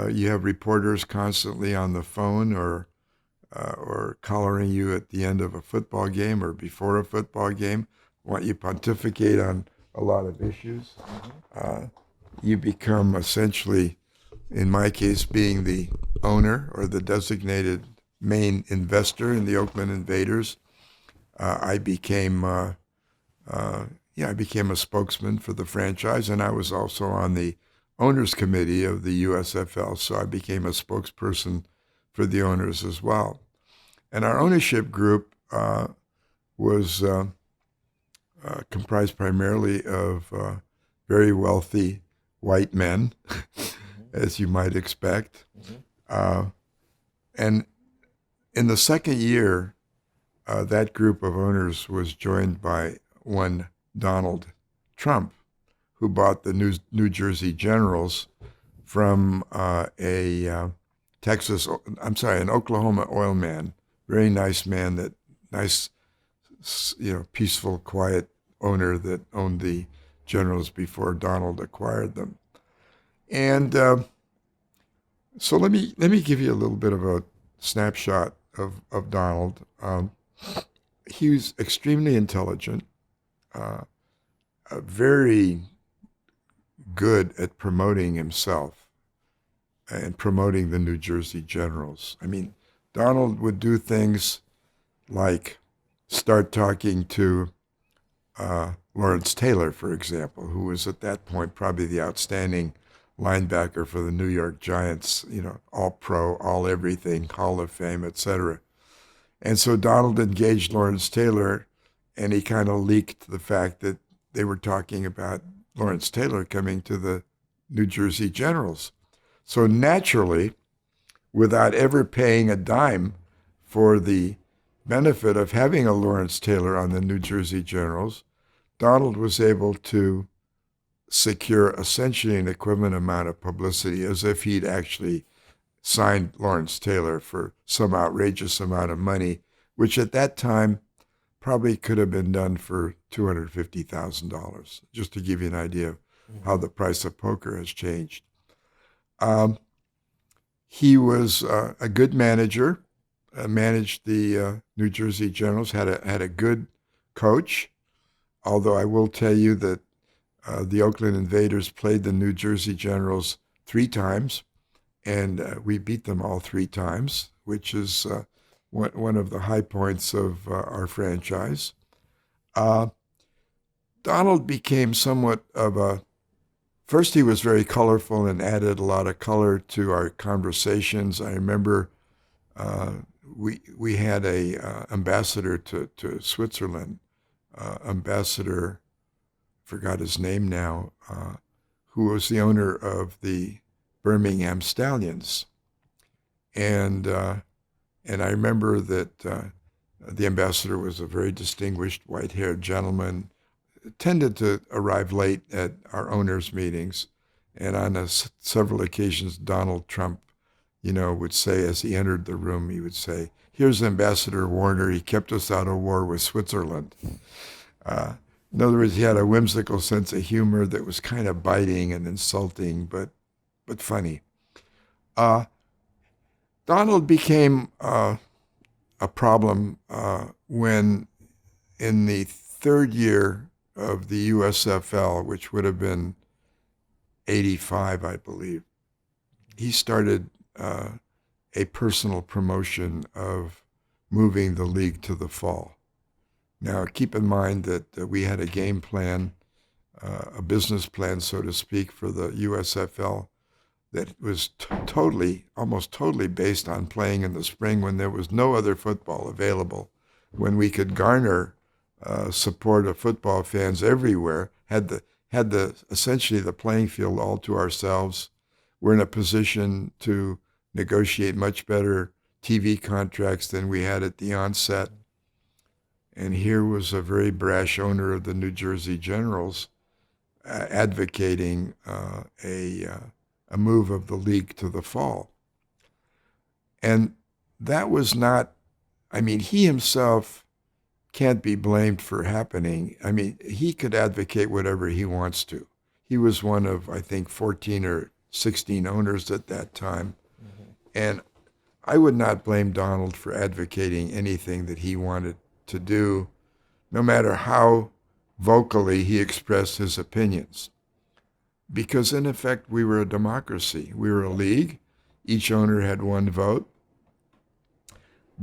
You have reporters constantly on the phone or collaring you at the end of a football game or before a football game, want you pontificate on a lot of issues. You become essentially, in my case, being the owner or the designated main investor in the Oakland Invaders. I became a spokesman for the franchise, and I was also on the owners committee of the USFL, so I became a spokesperson for the owners as well. And our ownership group was comprised primarily of very wealthy white men, as you might expect. And in the second year, that group of owners was joined by one Donald Trump, who bought the New Jersey Generals from an Oklahoma oil man, very nice man, peaceful, quiet owner that owned the Generals before Donald acquired them. And so let me give you a little bit of a snapshot of Donald. He was extremely intelligent, very good at promoting himself and promoting the New Jersey Generals. I mean, Donald would do things like start talking to Lawrence Taylor, for example, who was at that point probably the outstanding linebacker for the New York Giants, all pro, all everything, Hall of Fame, etc. And so Donald engaged Lawrence Taylor, and he kind of leaked the fact that they were talking about Lawrence Taylor coming to the New Jersey Generals. So naturally, without ever paying a dime for the benefit of having a Lawrence Taylor on the New Jersey Generals, Donald was able to secure essentially an equivalent amount of publicity as if he'd actually signed Lawrence Taylor for some outrageous amount of money, which at that time probably could have been done for $250,000, just to give you an idea of how the price of poker has changed. He was a good manager, managed the New Jersey Generals, had a good coach, although I will tell you that the Oakland Invaders played the New Jersey Generals 3 times, and we beat them all 3 times, which is one of the high points of our franchise. Donald became somewhat of first he was very colorful and added a lot of color to our conversations. I remember we had a ambassador to Switzerland, Ambassador, forgot his name now, who was the owner of the Birmingham Stallions. And I remember that the ambassador was a very distinguished white-haired gentleman, tended to arrive late at our owners' meetings. And on several occasions, Donald Trump, would say as he entered the room, he would say, "Here's Ambassador Warner. He kept us out of war with Switzerland." In other words, he had a whimsical sense of humor that was kind of biting and insulting, but funny. Donald became a problem when, in the 3rd year of the USFL, which would have been 85, I believe, he started a personal promotion of moving the league to the fall. Now, keep in mind that we had a game plan, a business plan, so to speak, for the USFL that was almost totally based on playing in the spring when there was no other football available, when we could garner support of football fans everywhere, had had essentially the playing field all to ourselves. We're in a position to negotiate much better TV contracts than we had at the onset. And here was a very brash owner of the New Jersey Generals advocating a move of the league to the fall. And that was not, I mean, he himself can't be blamed for happening. I mean, he could advocate whatever he wants to. He was one of, I think, 14 or 16 owners at that time. Mm-hmm. And I would not blame Donald for advocating anything that he wanted to do, no matter how vocally he expressed his opinions. Because in effect, we were a democracy. We were a league. Each owner had one vote.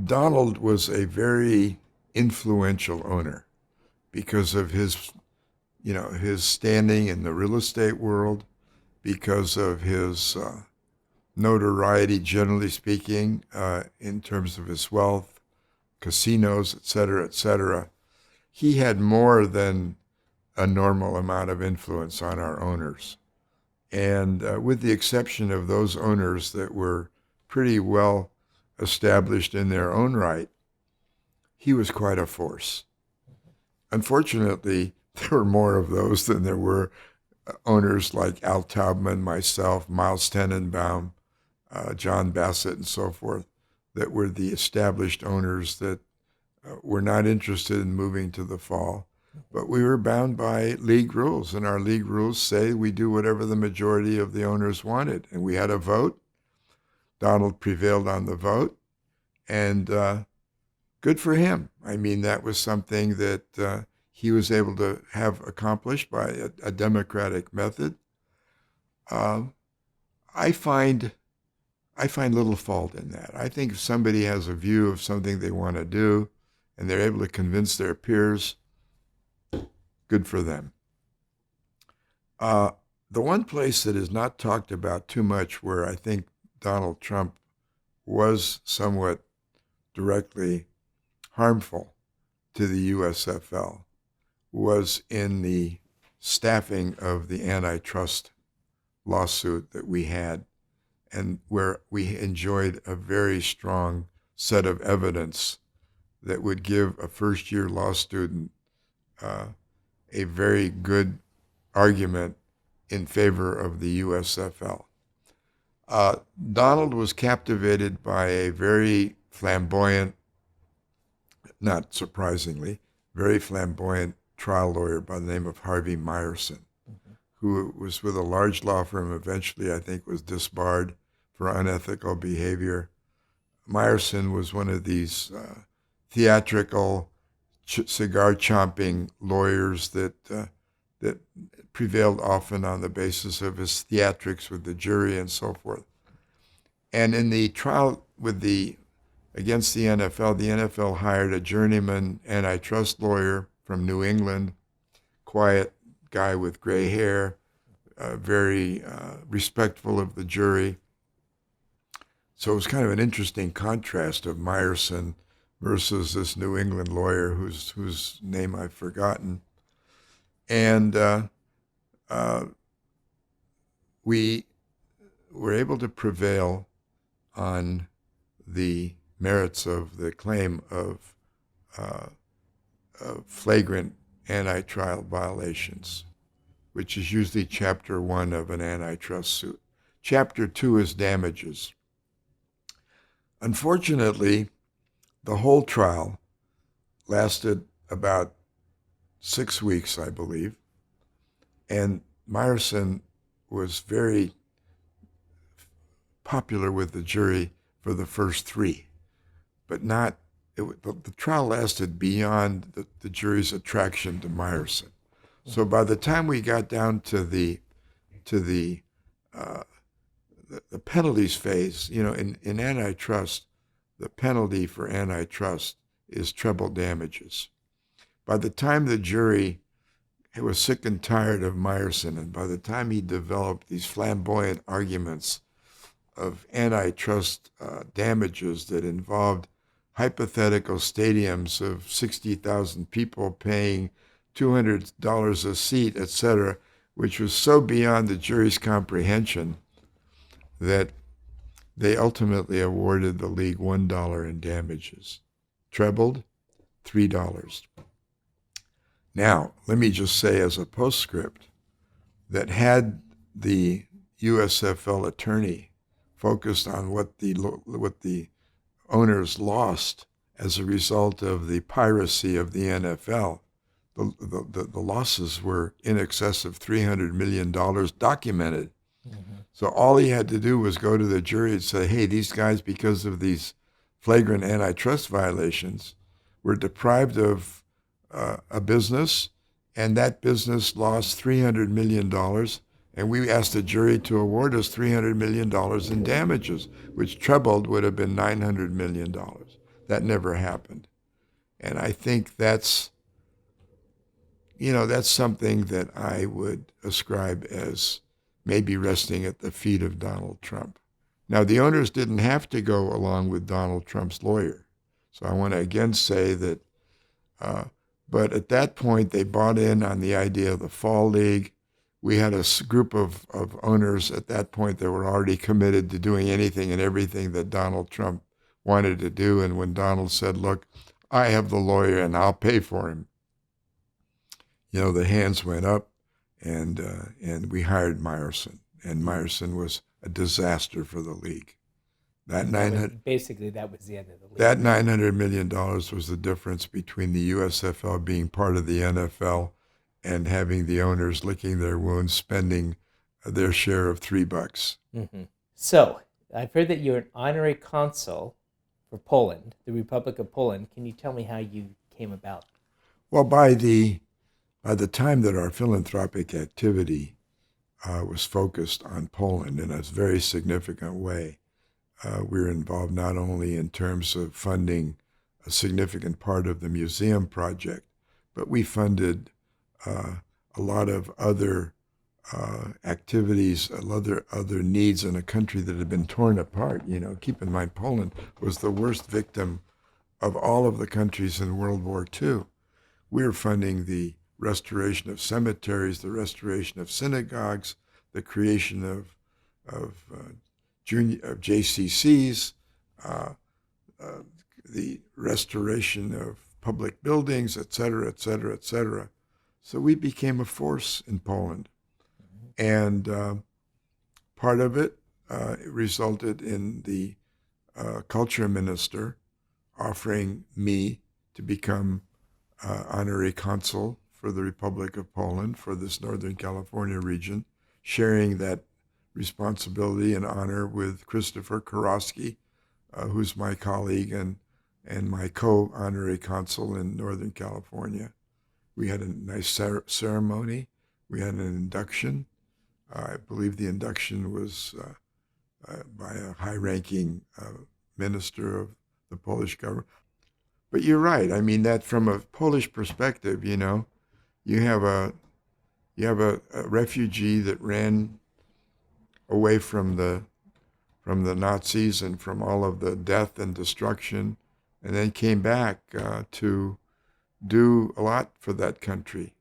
Donald was a very influential owner because of his standing in the real estate world, because of his notoriety, generally speaking, in terms of his wealth, casinos, et cetera, et cetera. He had more than a normal amount of influence on our owners. And with the exception of those owners that were pretty well established in their own right, he was quite a force. Unfortunately, there were more of those than there were owners like Al Taubman, myself, Miles Tenenbaum, John Bassett, and so forth, that were the established owners that were not interested in moving to the fall. But we were bound by league rules, and our league rules say we do whatever the majority of the owners wanted. And we had a vote. Donald prevailed on the vote, and good for him. I mean, that was something that he was able to have accomplished by a democratic method. I find little fault in that. I think if somebody has a view of something they want to do, and they're able to convince their peers, good for them. The one place that is not talked about too much, where I think Donald Trump was somewhat directly harmful to the USFL, was in the staffing of the antitrust lawsuit that we had, and where we enjoyed a very strong set of evidence that would give a first-year law student a very good argument in favor of the USFL. Donald was captivated by a very flamboyant, not surprisingly, very flamboyant trial lawyer by the name of Harvey Myerson, who was with a large law firm, eventually I think was disbarred for unethical behavior. Myerson was one of these theatrical, cigar-chomping lawyers that prevailed often on the basis of his theatrics with the jury and so forth. And in the trial against the NFL hired a journeyman antitrust lawyer from New England, quiet guy with gray hair, very respectful of the jury. So it was kind of an interesting contrast of Myerson versus this New England lawyer whose name I've forgotten. And we were able to prevail on the merits of the claim of flagrant anti-trial violations, which is usually Chapter 1 of an antitrust suit. Chapter 2 is damages. Unfortunately, the whole trial lasted about 6 weeks, I believe, and Myerson was very popular with the jury for the first 3, but the trial lasted beyond the jury's attraction to Myerson. So by the time we got down to the penalties phase, in antitrust, the penalty for antitrust is treble damages. By the time the jury was sick and tired of Myerson, and by the time he developed these flamboyant arguments of antitrust damages that involved hypothetical stadiums of 60,000 people paying $200 a seat, etc., which was so beyond the jury's comprehension that they ultimately awarded the league $1 in damages. Trebled, $3. Now, let me just say as a postscript that had the USFL attorney focused on what the owners lost as a result of the piracy of the NFL, the losses were in excess of $300 million documented. Mm-hmm. So all he had to do was go to the jury and say, hey, these guys, because of these flagrant antitrust violations, were deprived of a business, and that business lost $300 million, and we asked the jury to award us $300 million in damages, which trebled would have been $900 million. That never happened. And I think that's something that I would ascribe as maybe resting at the feet of Donald Trump. Now, the owners didn't have to go along with Donald Trump's lawyer. So I want to again say that, but at that point, they bought in on the idea of the Fall League. We had a group of owners at that point that were already committed to doing anything and everything that Donald Trump wanted to do. And when Donald said, look, I have the lawyer and I'll pay for him, the hands went up, and we hired Meyerson, and Meyerson was a disaster for the league.
Basically, that was the end of the league.
That $900 million was the difference between the USFL being part of the NFL and having the owners licking their wounds, spending their share of $3.
Mm-hmm. So, I've heard that you're an honorary consul for Poland, the Republic of Poland. Can you tell me how you came about?
Well, by the time that our philanthropic activity was focused on Poland in a very significant way, we were involved not only in terms of funding a significant part of the museum project, but we funded a lot of other activities, other needs in a country that had been torn apart. Keep in mind, Poland was the worst victim of all of the countries in World War II. We were funding the restoration of cemeteries, the restoration of synagogues, the creation of JCCs, the restoration of public buildings, et cetera, et cetera, et cetera. So we became a force in Poland. And part of it resulted in the culture minister offering me to become honorary consul for the Republic of Poland for this Northern California region, sharing that responsibility and honor with Christopher Karofsky, who's my colleague and my co-honorary consul in Northern California. We had a nice ceremony. We had an induction. I believe the induction was by a high-ranking minister of the Polish government. But you're right. I mean, that from a Polish perspective, you have a refugee that ran away from the Nazis and from all of the death and destruction, and then came back to do a lot for that country,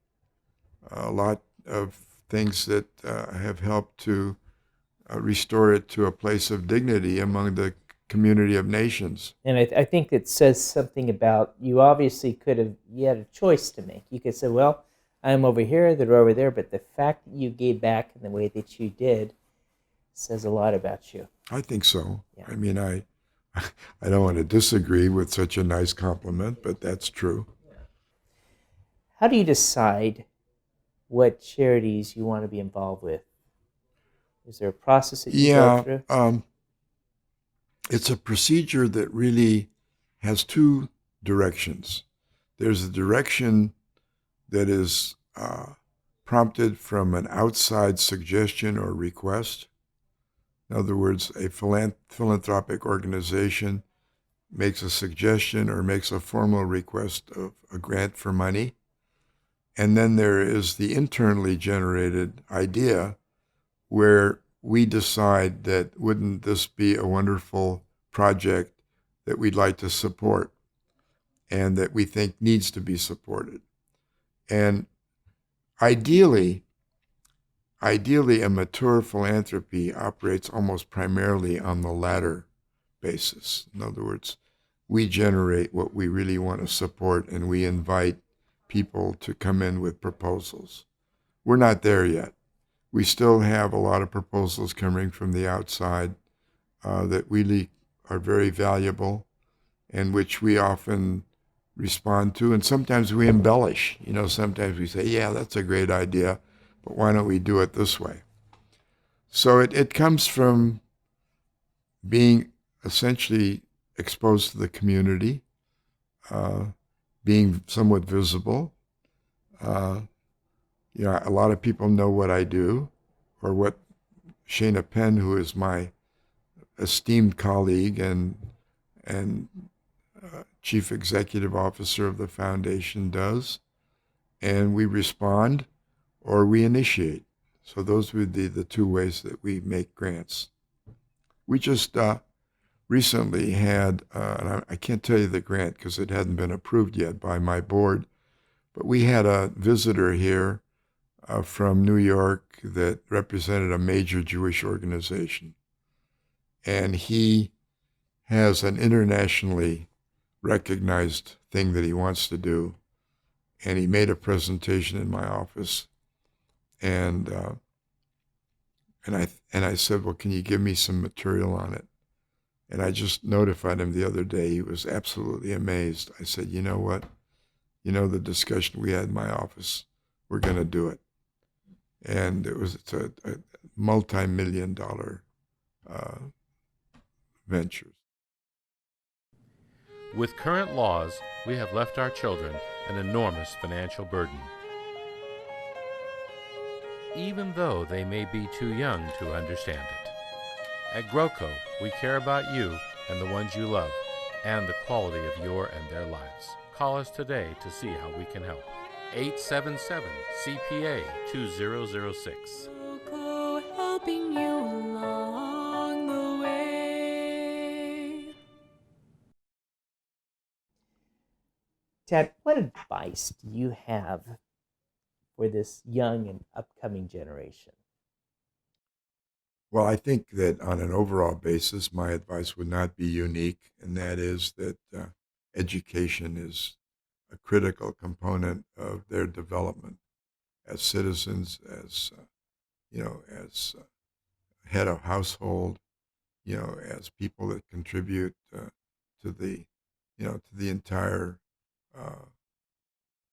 a lot of things that have helped to restore it to a place of dignity among the community of nations.
And I think it says something about, you obviously you had a choice to make. You could say, well, I'm over here, they're over there, but the fact that you gave back in the way that you did says a lot about you.
I think so.
Yeah.
I mean, I don't want to disagree with such a nice compliment, but that's true.
Yeah. How do you decide what charities you want to be involved with? Is there a process that you go through?
It's a procedure that really has two directions. There's a direction that is prompted from an outside suggestion or request. In other words, a philanthropic organization makes a suggestion or makes a formal request of a grant for money. And then there is the internally generated idea where we decide that wouldn't this be a wonderful project that we'd like to support and that we think needs to be supported. And ideally, Ideally, a mature philanthropy operates almost primarily on the latter basis. In other words, we generate what we really want to support and we invite people to come in with proposals. We're not there yet. We still have a lot of proposals coming from the outside that really are very valuable and which we often respond to. And sometimes we embellish. Sometimes we say, yeah, that's a great idea, but why don't we do it this way? So it comes from being essentially exposed to the community, being somewhat visible. A lot of people know what I do, or what Shana Penn, who is my esteemed colleague and chief executive officer of the foundation, does, and we respond or we initiate. So those would be the two ways that we make grants. We just recently had, and I can't tell you the grant because it hadn't been approved yet by my board, but we had a visitor here from New York that represented a major Jewish organization. And he has an internationally recognized thing that he wants to do. And he made a presentation in my office. And I said, well, can you give me some material on it? And I just notified him the other day. He was absolutely amazed. I said, you know what? The discussion we had in my office, we're going to do it. And it's a multi-million-dollar venture.
With current laws, we have left our children an enormous financial burden. Even though they may be too young to understand it. At GROCO, we care about you and the ones you love, and the quality of your and their lives. Call us today to see how we can help. 877-CPA-2006.
Helping you along the way.
Tad, what advice do you have for this young and upcoming generation?
Well, I think that on an overall basis, my advice would not be unique, and that is that education is a critical component of their development as citizens, as as head of household, as people that contribute to the entire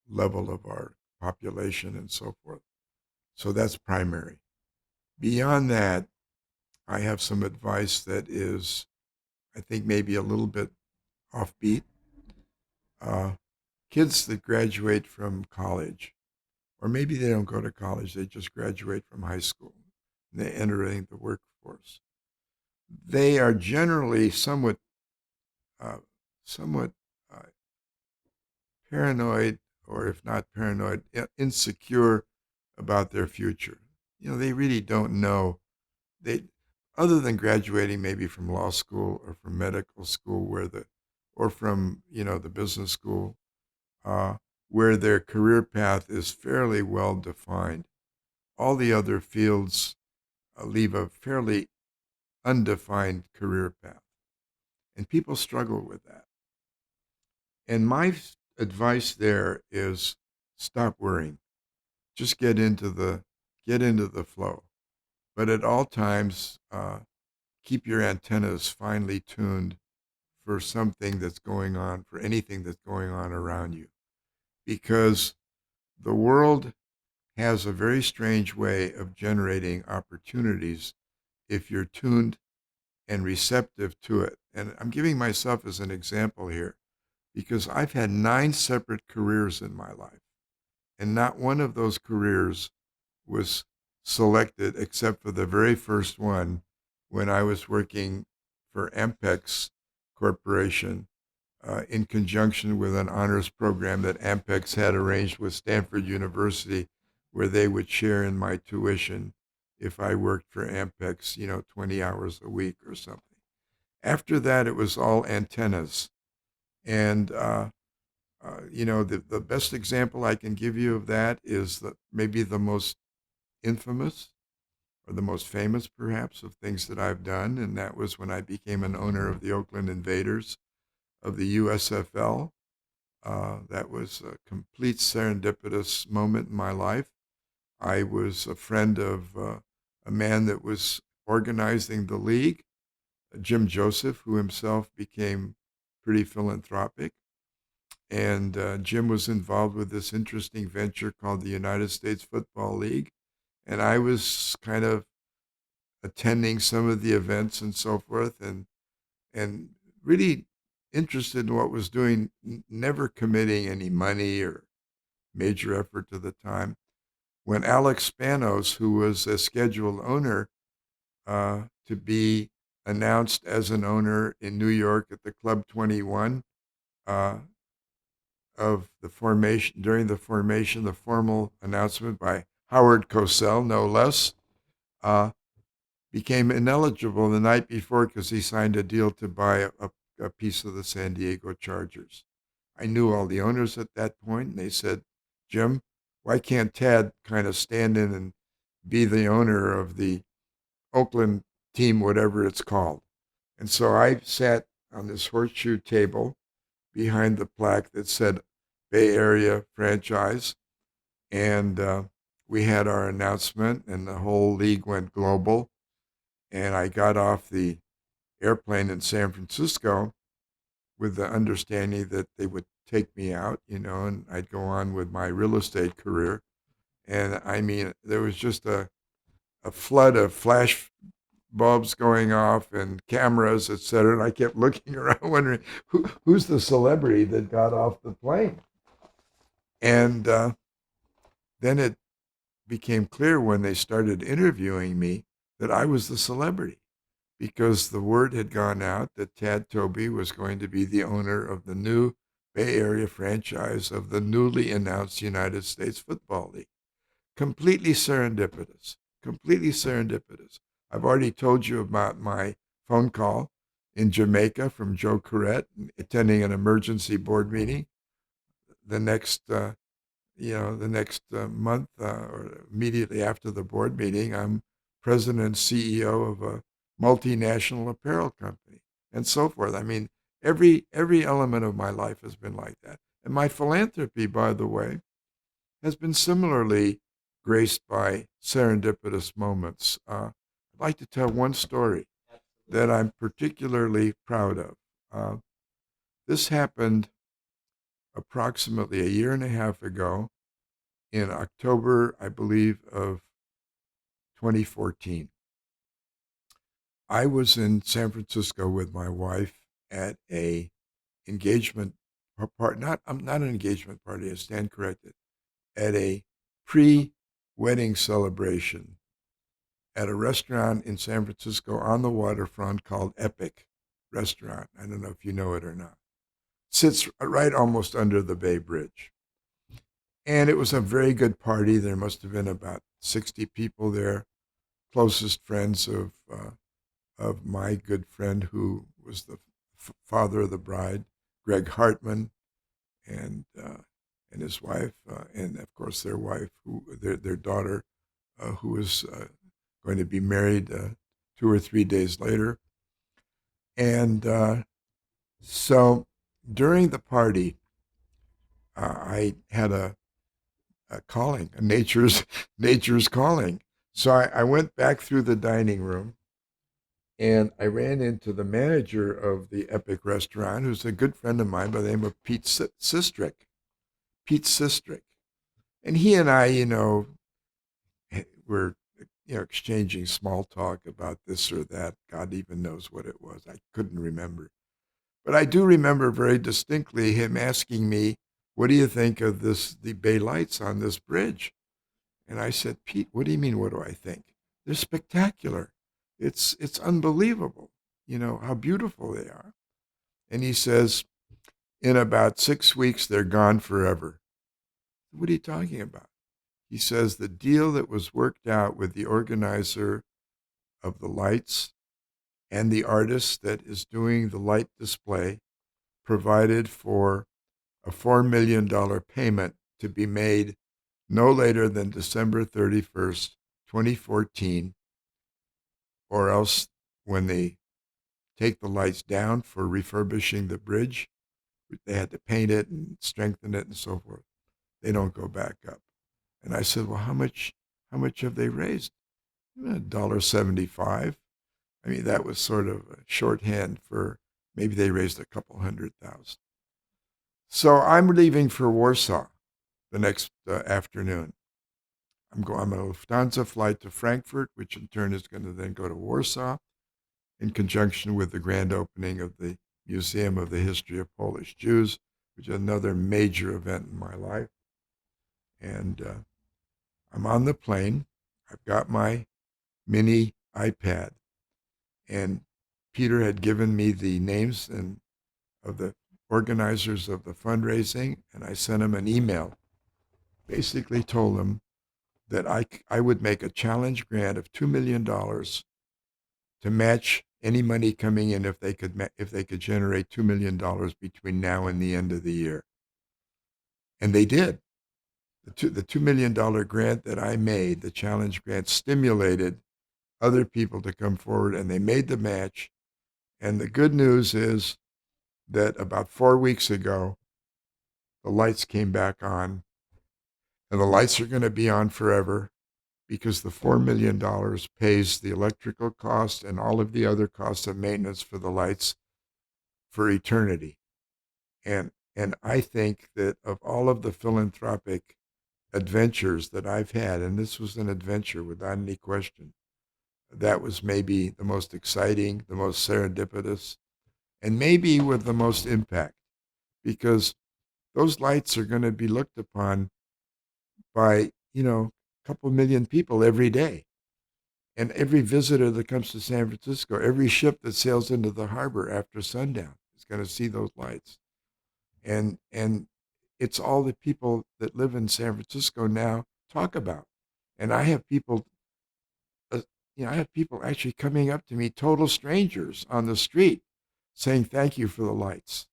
level of our population and so forth. So that's primary. Beyond that, I have some advice that is, I think, maybe a little bit offbeat. Kids that graduate from college, or maybe they don't go to college, they just graduate from high school, and they're entering the workforce. They are generally somewhat paranoid, or if not paranoid, insecure about their future. They really don't know. Other than graduating maybe from law school or from medical school, or from the business school, where their career path is fairly well defined. All the other fields leave a fairly undefined career path, and people struggle with that. And my advice there is stop worrying. Just get into the flow. But at all times, keep your antennas finely tuned for something that's going on, for anything that's going on around you. Because the world has a very strange way of generating opportunities if you're tuned and receptive to it. And I'm giving myself as an example here because I've had 9 separate careers in my life, and not one of those careers was selected except for the very first one when I was working for Ampex Corporation in conjunction with an honors program that Ampex had arranged with Stanford University, where they would share in my tuition if I worked for Ampex, 20 hours a week or something. After that, it was all antennas. And, the best example I can give you of that is maybe the most infamous or the most famous perhaps of things that I've done, and that was when I became an owner of the Oakland Invaders of the USFL. That was a complete serendipitous moment in my life. I was a friend of a man that was organizing the league, Jim Joseph, who himself became pretty philanthropic. And Jim was involved with this interesting venture called the United States Football League. And I was kind of attending some of the events and so forth, and really interested in what was doing, never committing any money or major effort to the time. When Alex Spanos, who was a scheduled owner, to be announced as an owner in New York at the Club 21 uh, of the formation, during the formation, the formal announcement by Howard Cosell, no less, uh, became ineligible the night before because he signed a deal to buy a piece of the San Diego Chargers. I knew all the owners at that point, and they said, Jim, why can't Tad kind of stand in and be the owner of the Oakland team, whatever it's called? And so I sat on this horseshoe table behind the plaque that said Bay Area franchise, and we had our announcement, and the whole league went global. And I got off the airplane in San Francisco with the understanding that they would take me out, and I'd go on with my real estate career. And I mean, there was just a flood of flash bulbs going off and cameras, et cetera. And I kept looking around wondering, who's the celebrity that got off the plane? And then it became clear when they started interviewing me that I was the celebrity, because the word had gone out that Tad Taube was going to be the owner of the new Bay Area franchise of the newly announced United States Football League. Completely serendipitous, completely serendipitous. I've already told you about my phone call in Jamaica from Joe Corrett, attending an emergency board meeting. The next month, or immediately after the board meeting, I'm president and CEO of a multinational apparel company, and so forth. I mean, every element of my life has been like that. And my philanthropy, by the way, has been similarly graced by serendipitous moments. I'd like to tell one story that I'm particularly proud of. This happened approximately a year and a half ago in October, I believe, of 2014. I was in San Francisco with my wife at a engagement part, not an engagement party, I stand corrected, at a pre-wedding celebration at a restaurant in San Francisco on the waterfront called Epic Restaurant. I don't know if you know it or not. Sits right almost under the Bay Bridge. And it was a very good party. There must have been about 60 people there, closest friends of my good friend who was the father of the bride, Greg Hartman, and his wife, and of course their wife, their daughter, who was going to be married 2 or 3 days later. And so during the party, I had a calling, a nature's calling. So I went back through the dining room, and I ran into the manager of the Epic Restaurant, who's a good friend of mine by the name of Pete Sistrick. Pete Sistrick. And he and I, were exchanging small talk about this or that. God even knows what it was. I couldn't remember. But I do remember very distinctly him asking me, what do you think of the Bay Lights on this bridge? And I said, Pete, what do you mean, what do I think? They're spectacular. It's unbelievable, how beautiful they are. And he says, in about 6 weeks, they're gone forever. What are you talking about? He says the deal that was worked out with the organizer of the lights and the artist that is doing the light display provided for a $4 million payment to be made no later than December 31st, 2014, or else when they take the lights down for refurbishing the bridge, they had to paint it and strengthen it and so forth. They don't go back up. And I said, well, how much have they raised? $1.75. I mean, that was sort of a shorthand for maybe they raised a couple 100,000. So I'm leaving for Warsaw the next afternoon. I'm on a Lufthansa flight to Frankfurt, which in turn is going to then go to Warsaw in conjunction with the grand opening of the Museum of the History of Polish Jews, which is another major event in my life. And I'm on the plane. I've got my mini iPad. And Peter had given me the names of the organizers of the fundraising, and I sent him an email. Basically told him that I would make a challenge grant of $2 million to match any money coming in if they could generate $2 million between now and the end of the year. And they did. The $2 million grant that I made, the challenge grant, stimulated other people to come forward, and they made the match. And the good news is that about 4 weeks ago, the lights came back on, and the lights are going to be on forever because the $4 million pays the electrical cost and all of the other costs of maintenance for the lights for eternity. And I think that of all of the philanthropic adventures that I've had, and this was an adventure without any question, that was maybe the most exciting, the most serendipitous, and maybe with the most impact, because those lights are going to be looked upon by, a couple million people every day. And every visitor that comes to San Francisco, every ship that sails into the harbor after sundown is going to see those lights. And it's all the people that live in San Francisco now talk about. And I have people, actually coming up to me, total strangers on the street, saying thank you for the lights.